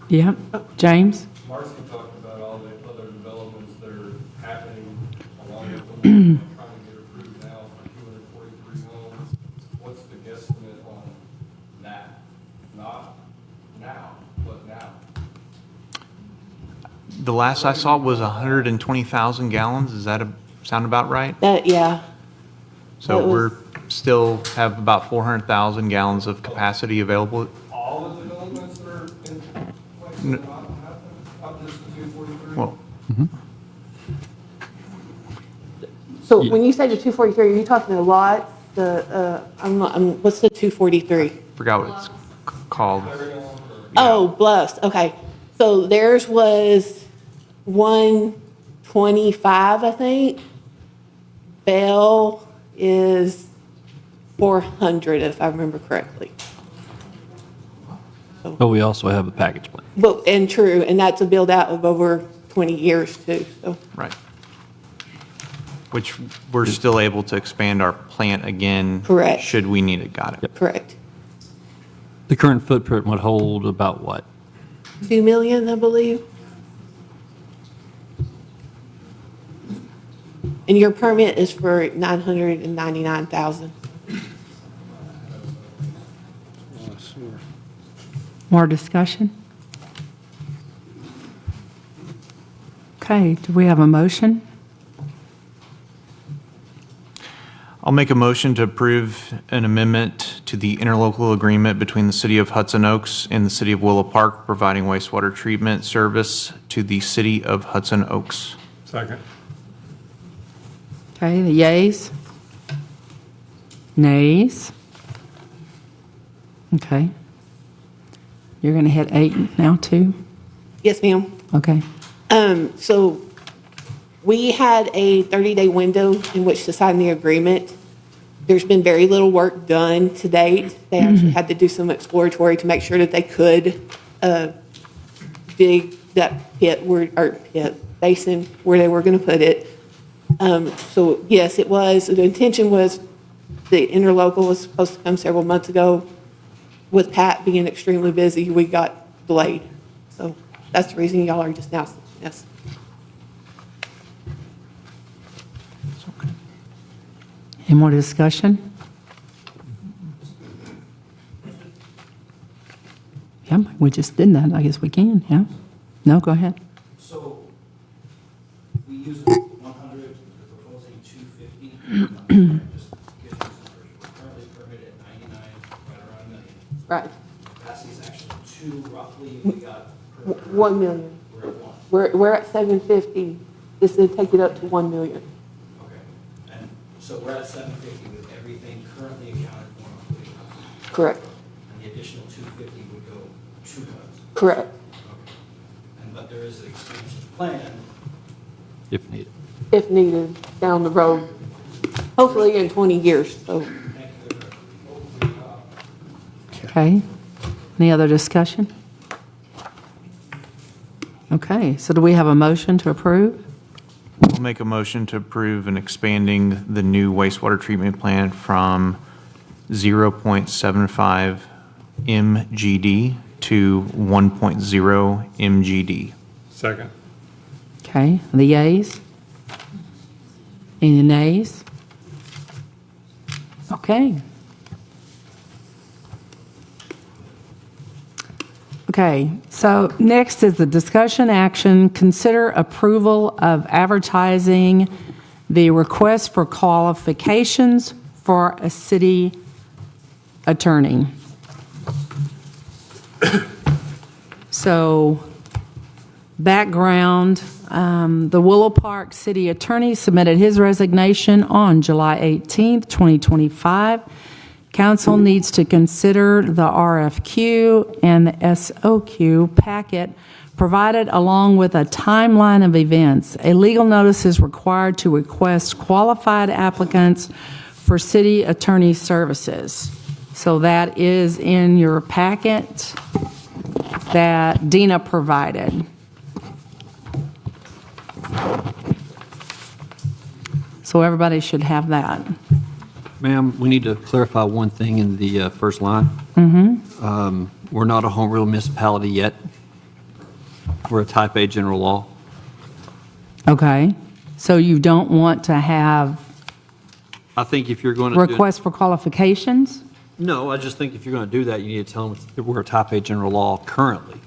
Yep, James? Marcy talked about all the other developments that are happening along with the one we're trying to get approved now for 243 homes. What's the guesstimate on that? Not now, but now. The last I saw was 120,000 gallons. Does that sound about right? Yeah. So That was- we're still have about 400,000 gallons of capacity available. All the developments that are in place, N- not just the 243? Well, So when you say the 243, are you talking a lot? What's the 243? forgot what it's called. Oh, Bluffs, okay. So theirs was 125, I think. Bell is 400, if I remember correctly. But we also have a package plan. But, and true, and that's a build out of over 20 years too, so. Right. Which we're still able to expand our plant again. Correct. Should we need it. Got it. Correct. The current footprint would hold about what? 2 million, I believe. And your permit is for 999,000. More discussion? Okay, do we have a motion? I'll make a motion to approve an amendment to the interlocal agreement between the City of Hudson Oaks and the City of Willow Park, providing wastewater treatment service to the City of Hudson Oaks. Second. Okay, the yays? Nays? Okay. You're going to hit 8 now, too? Yes, ma'am. Okay. So we had a 30-day window in which to sign the agreement. There's been very little work done to date. They actually had to do some exploratory to make sure that they could dig that pit basin where they were going to put it. So yes, it was, the intention was the interlocal was supposed to come several months ago. With Pat being extremely busy, we got delayed. So that's the reason y'all are just now, yes. Any more discussion? Yeah, we just did that. I guess we can, yeah? No, go ahead. So we use 100, we're proposing 250. Just give you some numbers. We're currently permitted at 99, right around a million. Right. Capacity is actually 2 roughly. We got 1 million. We're at 1. We're at 750. This would take it up to 1 million. Okay. And so we're at 750 with everything currently accounted for, including HUD. Correct. And the additional 250 would go to HUD. Correct. Okay. But there is an expansion plan. If needed. If needed, down the road, hopefully in 20 years, so. Okay. Any other discussion? Okay, so do we have a motion to approve? I'll make a motion to approve and expanding the new wastewater treatment plant from 0.75 MGD to 1.0 MGD. Second. Okay, the yays? Any nays? Okay. Okay, so next is the discussion action, consider approval of advertising the request for qualifications for a city attorney. So, background, the Willow Park City Attorney submitted his resignation on July 18th, 2025. Council needs to consider the RFQ and the SOQ packet provided along with a timeline of events. A legal notice is required to request qualified applicants for city attorney services. So that is in your packet that Dina provided. So everybody should have that. Ma'am, we need to clarify one thing in the first line. We're not a home rule municipality yet. We're a type A general law. Okay, so you don't want to have I think if you're going to requests for qualifications? No, I just think if you're going to do that, you need to tell them that we're a type A general law currently.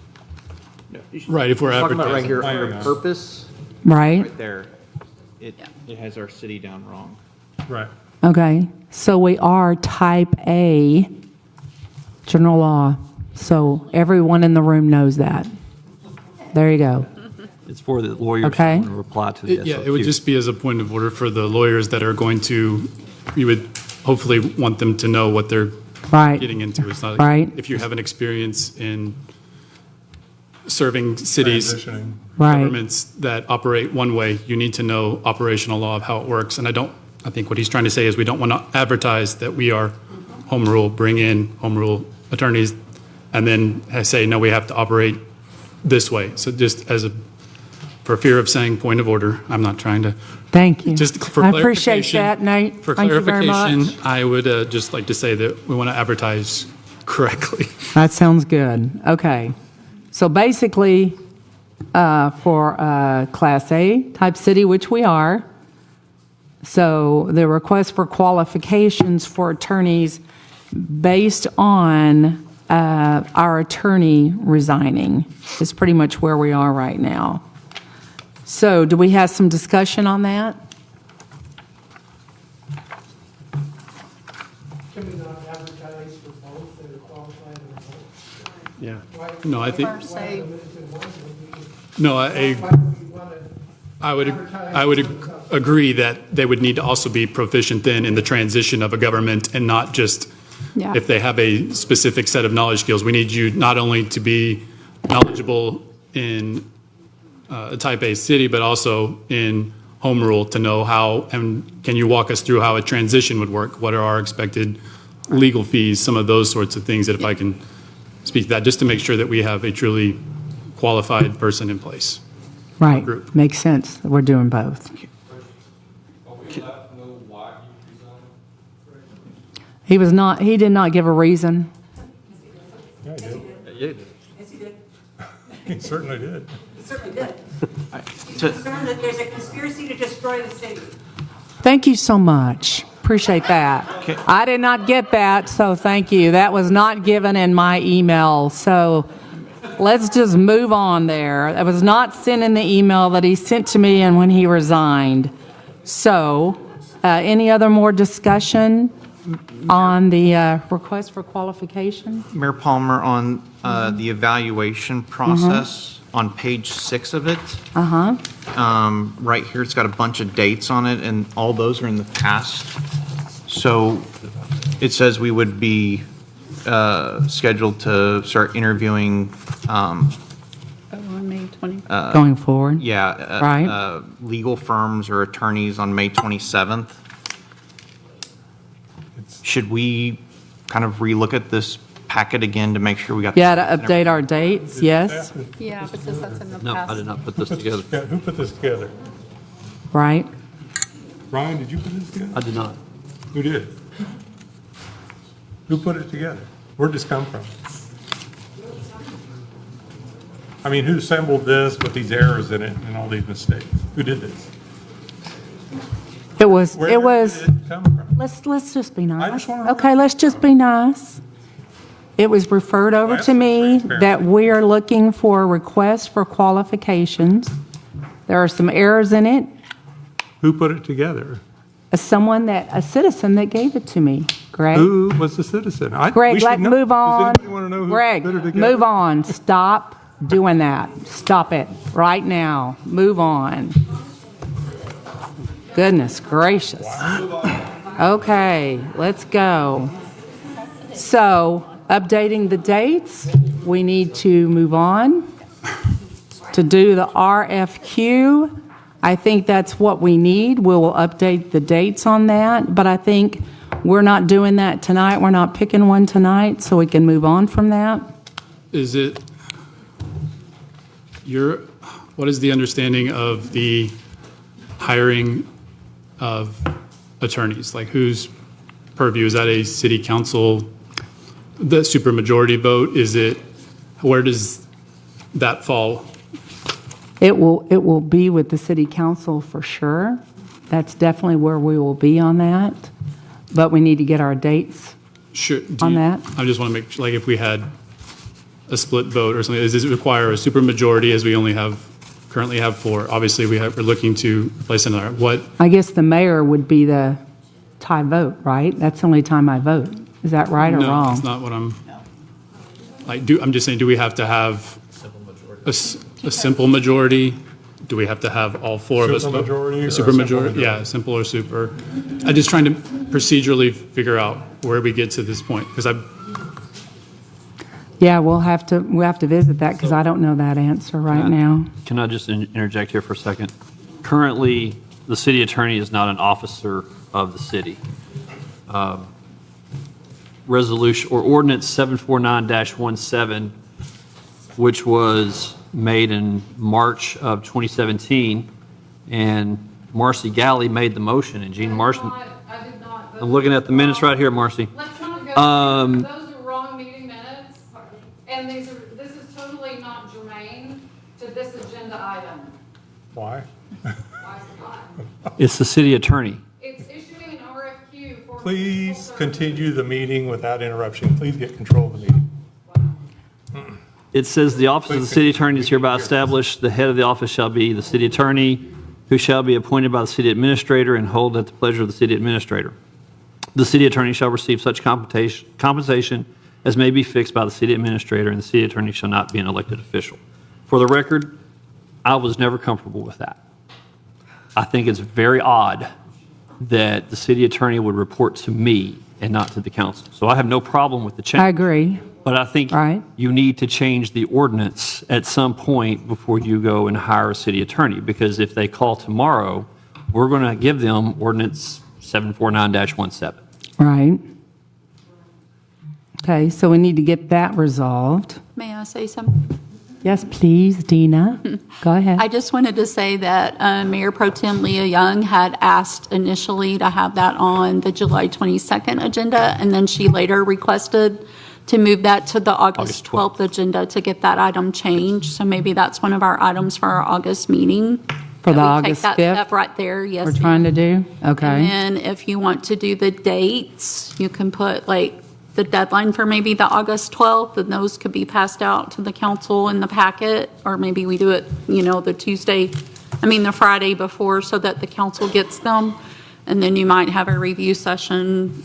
Right, if we're Talking about right advertising. here under purpose. Right. Right there, it has our city down wrong. Right. Okay, so we are type A general law, so everyone in the room knows that. There you go. It's for the lawyers Okay. who want to reply to the SOQ. Yeah, it would just be as a point of order for the lawyers that are going to, you would hopefully want them to know what they're Right. getting into. It's not, Right. if you have an experience in serving cities, Transitioning. Right. governments that operate one way, you need to know operational law of how it works. And I think what he's trying to say is we don't want to advertise that we are home rule, bring in home rule attorneys and then say, no, we have to operate this way. So just for fear of saying point of order, I'm not trying to. Thank you. Just for I appreciate clarification- that, Nate. For Thank you very clarification, much. I would just like to say that we want to advertise correctly. That sounds good. Okay. So basically, for Class A type city, which we are, so the request for qualifications for attorneys based on our attorney resigning is pretty much where we are right now. So do we have some discussion on that? Can we not advertise for both that are qualified or both? Yeah. No, I think, Or say, no, I would agree that they would need to also be proficient then in the transition of a government and not just Yeah. if they have a specific set of knowledge skills. We need you not only to be knowledgeable in a type A city, but also in home rule to know how, and can you walk us through how a transition would work? What are our expected legal fees? Some of those sorts of things that if I can speak to that, just to make sure that we have a truly qualified person in place. Right. Group. Makes sense. We're doing both. He did not give a reason. Yeah, he did. Yes, he did. He certainly did. He certainly did. Concerned that there's a conspiracy to destroy the city. Thank you so much. Appreciate that. I did not get that, so thank you. That was not given in my email, so let's just move on there. That was not sent in the email that he sent to me and when he resigned. So, any other more discussion on the request for qualification? Mayor Palmer, on the evaluation process, on page 6 of it, right here, it's got a bunch of dates on it, and all those are in the past. So it says we would be scheduled to start interviewing, on May 20. Going forward? yeah, Right. legal firms or attorneys on May 27th. Should we kind of relook at this packet again to make sure we got? Yeah, to update our dates, yes, Yeah, because that's in the No, past. I did not put this together. Yeah, who put this together? right? Ryan, did you put this together? I did not. Who did? Who put it together? Where'd this come from? I mean, who assembled this with these errors in it and all these mistakes? Who did this? It was, Where it was, did it come from? let's just be nice. just wanna know. Okay, let's just be nice. It was referred over That's to me transparent. that we are looking for a request for qualifications. There are some errors in it. Who put it together? A citizen that gave it to me, Greg. Who was the citizen? We Greg, should let's know. move on. Does anybody want to know who Greg, put it together? move on. Stop doing that. Stop it right now. Move on. Goodness gracious. Okay, let's go. So, updating the dates, we need to move on to do the RFQ. I think that's what we need. We will update the dates on that, but I think we're not doing that tonight. We're not picking one tonight, so we can move on from that. Is it what is the understanding of the hiring of attorneys? Like whose purview? Is that a city council, the supermajority vote? Where does that fall? It will be with the city council for sure. That's definitely where we will be on that, but we need to get our dates. Sure. On that? I just want to make, like, if we had a split vote or something, does this require a supermajority as we currently have 4? Obviously, we're looking to place another. What, I guess the mayor would be the tie vote, right? That's the only time I vote. Is that right or no, wrong? that's not what I'm, I'm just saying, do we have to have a simple majority? Do we have to have all 4 of us vote? Supermajority or a Supermajority, simple majority? yeah, simple or super. I'm just trying to procedurally figure out where we get to this point, because Yeah, we'll have to visit that because I don't know that answer right now. Can I just interject here for a second? Currently, the city attorney is not an officer of the city. resolution, or ordinance 749-17, which was made in March of 2017, and Marcy Galley made the motion, and Jean Marston. I did not. I'm looking at the minutes right here, Marcy. Let's not go. Those are wrong meeting minutes, and this is totally not germane to this agenda item. Why? Why is it not? It's the city attorney. It's issuing an RFQ for. Please continue the meeting without interruption. Please get control of the meeting. It says the office of the city attorney is hereby established. The head of the office shall be the city attorney, who shall be appointed by the city administrator and hold at the pleasure of the city administrator. The city attorney shall receive such compensation as may be fixed by the city administrator, and the city attorney shall not be an elected official. For the record, I was never comfortable with that. I think it's very odd that the city attorney would report to me and not to the council. So I have no problem with the change. I agree. But I think you need to change the ordinance at some point before you go and hire a city attorney, because if they call tomorrow, we're going to give them ordinance 749-17. Right. Okay, so we need to get that resolved. May I say something? Yes, please, Dina. Go ahead. I just wanted to say that Mayor Pro Tem Leah Young had asked initially to have that on the July 22nd agenda, and then she later requested to move that to the August 12th agenda to get that item changed. So maybe that's one of our items for our August meeting. For the That we August take 5th? that step right there, yes. We're ma'am. trying to do? Okay. And then if you want to do the dates, you can put like the deadline for maybe the August 12th, and those could be passed out to the council in the packet, or maybe we do it, the Friday before, so that the council gets them. And then you might have a review session,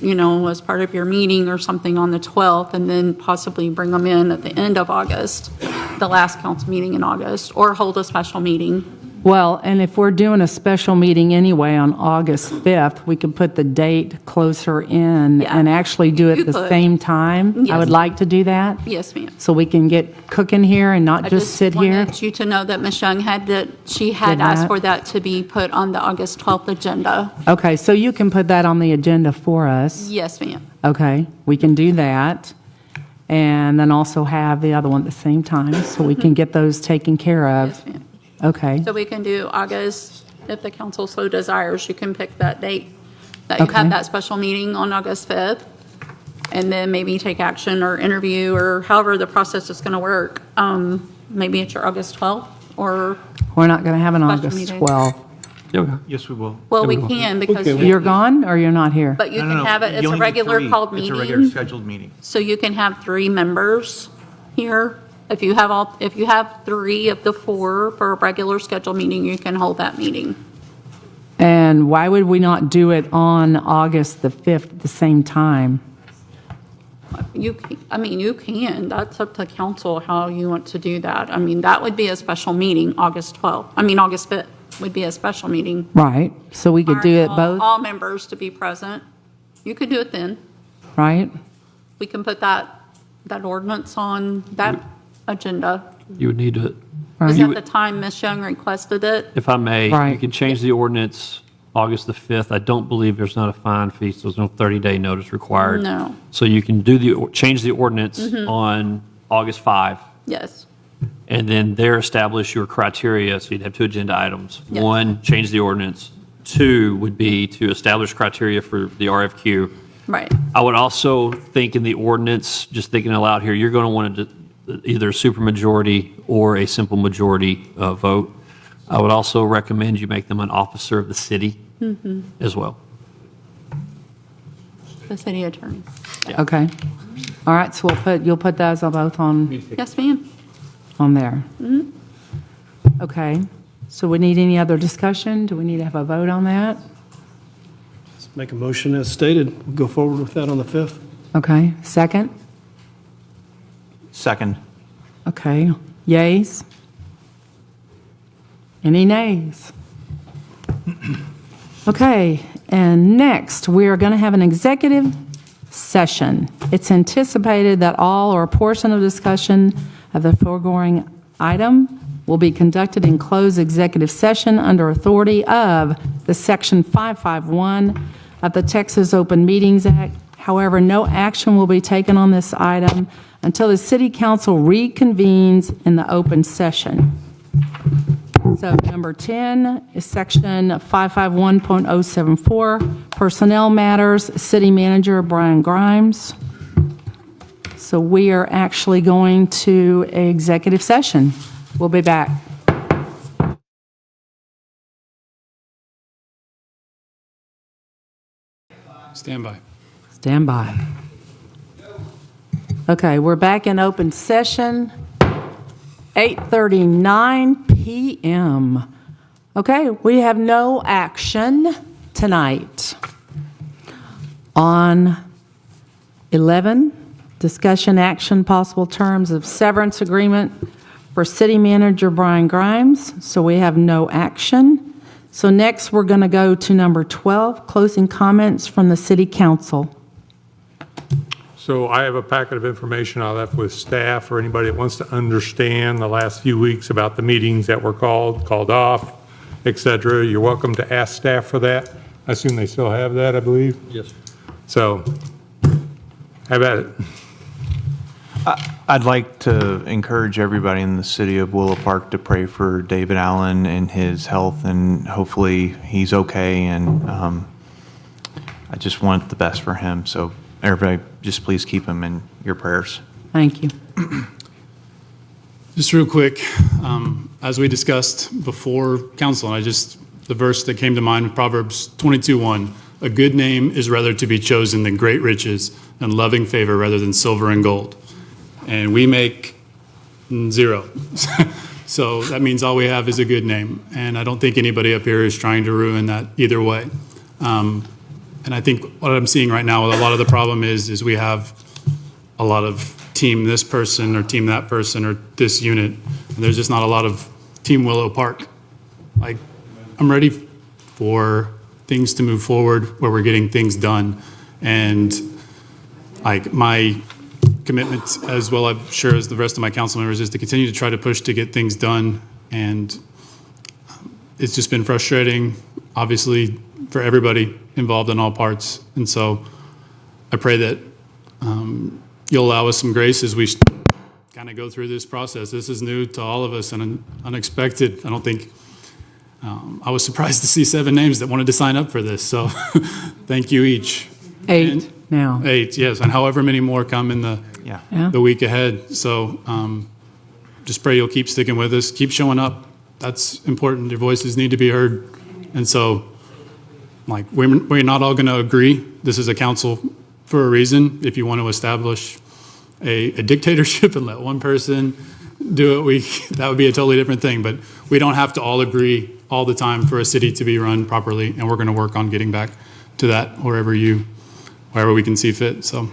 as part of your meeting or something on the 12th, and then possibly bring them in at the end of August, the last council meeting in August, or hold a special meeting. Well, and if we're doing a special meeting anyway on August 5th, we could put the date closer in and actually do it You at the could. same time. I Yes. would like to do that. Yes, ma'am. So we can get cooking here and not just sit I here. just wanted you to know that Ms. Young she had Did asked that. for that to be put on the August 12th agenda. Okay, so you can put that on the agenda for us. Yes, ma'am. Okay, we can do that. And then also have the other one at the same time, so we can get those taken care of. Yes, ma'am. Okay, So we can do August, if the council so desires, you can pick that date, that you have Okay. that special meeting on August 5th, and then maybe take action or interview, or however the process is going to work. Maybe it's your August 12th, or, we're not going to have an Special August meeting. 12th. Yes, we will. well, we can, because You're gone, or you're not here? but you No, no, can no. have it, You it's a only need regular three. called It's a regular meeting. scheduled meeting. So you can have 3 members here. If you have 3 of the 4 for a regular scheduled meeting, you can hold that meeting. And why would we not do it on August the 5th at the same time? You can, that's up to council how you want to do that. That would be a special meeting, August 5th would be a special meeting. Right, so we could do it both, All members to be present. You could do it then. right? We can put that ordinance on that agenda. You would need to, Was you at the would- time Ms. Young requested it? if I may, you Right. can change the ordinance August the 5th. I don't believe there's not a fine fee, so there's no 30-day notice required. No. So you can change the ordinance on August 5, Yes. and then there establish your criteria. So you'd have 2 agenda items. Yes. 1, change the ordinance. 2 would be to establish criteria for the RFQ. Right. I would also think in the ordinance, just thinking aloud here, you're going to want to either a supermajority or a simple majority vote. I would also recommend you make them an officer of the city as well. The city attorney. Okay. All right, so you'll put those all both on Yes, ma'am. there. Okay, so we need any other discussion? Do we need to have a vote on that? Let's make a motion as stated. We'll go forward with that on the 5th. Okay, second? Second. Okay, yays? Any nays? Okay, and next, we are going to have an executive session. It's anticipated that all or a portion of discussion of the foregoing item will be conducted in closed executive session under authority of the Section 551 of the Texas Open Meetings Act. However, no action will be taken on this item until the city council reconvenes in the open session. So number 10 is section 551.074, personnel matters, city manager Brian Grimes. So we are actually going to an executive session. We'll be back. Stand by. Stand by. Okay, we're back in open session, 8:39 PM. Okay, we have no action tonight. On 11, discussion action, possible terms of severance agreement for city manager Brian Grimes. So we have no action. So next, we're going to go to number 12, closing comments from the city council. So I have a packet of information I left with staff or anybody that wants to understand the last few weeks about the meetings that were called off, et cetera. You're welcome to ask staff for that. I assume they still have that, I believe? Yes. So, have at it. I'd like to encourage everybody in the city of Willow Park to pray for David Allen and his health, and hopefully he's okay, and I just want the best for him. So everybody, just please keep him in your prayers. Thank you. Just real quick, as we discussed before council, and the verse that came to mind, Proverbs 22:1, a good name is rather to be chosen than great riches, and loving favor rather than silver and gold. And we make 0. So that means all we have is a good name. And I don't think anybody up here is trying to ruin that either way. And I think what I'm seeing right now with a lot of the problem is we have a lot of team this person or team that person or this unit. And there's just not a lot of team Willow Park. Like, I'm ready for things to move forward where we're getting things done. And like my commitment, as well I'm sure as the rest of my council members, is to continue to try to push to get things done. And it's just been frustrating, obviously, for everybody involved in all parts. And so I pray that you'll allow us some grace as we kind of go through this process. This is new to all of us and unexpected. I don't think, I was surprised to see 7 names that wanted to sign up for this. So thank you each. 8 now. 8, yes, and however many more come in the week ahead. So just pray you'll keep sticking with us, keep showing up. That's important. Your voices need to be heard. And so, like, we're not all going to agree. This is a council for a reason. If you want to establish a dictatorship and let one person do it, that would be a totally different thing. But we don't have to all agree all the time for a city to be run properly, and we're going to work on getting back to that wherever we can see fit. So,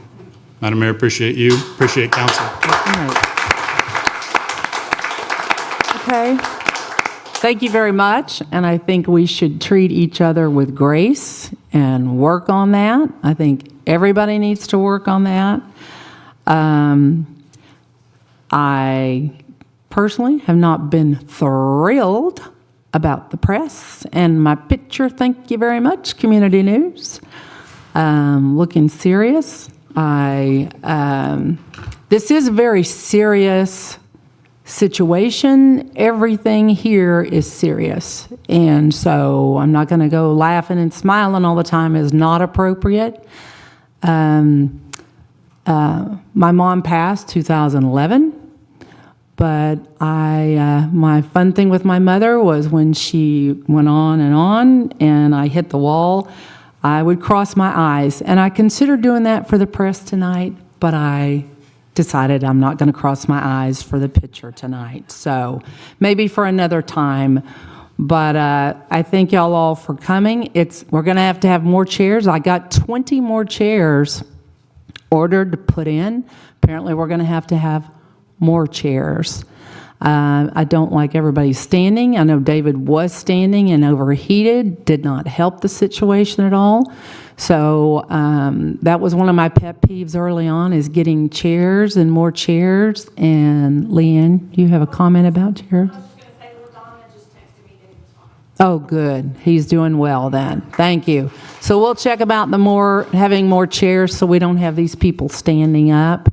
Madam Mayor, appreciate you, appreciate council. Okay. Thank you very much, and I think we should treat each other with grace and work on that. I think everybody needs to work on that. I personally have not been thrilled about the press and my picture. Thank you very much, Community News. Looking serious. This is a very serious situation. Everything here is serious. And so I'm not going to go laughing and smiling all the time is not appropriate. My mom passed 2011, but my fun thing with my mother was when she went on and I hit the wall, I would cross my eyes. And I considered doing that for the press tonight, but I decided I'm not going to cross my eyes for the picture tonight. So maybe for another time. But I thank y'all all for coming. We're going to have more chairs. I got 20 more chairs ordered to put in. Apparently, we're going to have more chairs. I don't like everybody standing. I know David was standing and overheated, did not help the situation at all. So that was one of my pet peeves early on, is getting chairs and more chairs. And Leanne, you have a comment about chairs? Oh, good. He's doing well then. Thank you. So we'll check about having more chairs so we don't have these people standing up.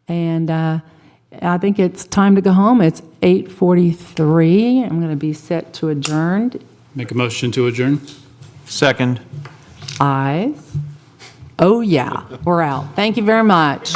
And I think it's time to go home. It's 8:43. I'm going to be set to adjourn. Make a motion to adjourn? Second. Ayes. Oh, yeah. We're out. Thank you very much.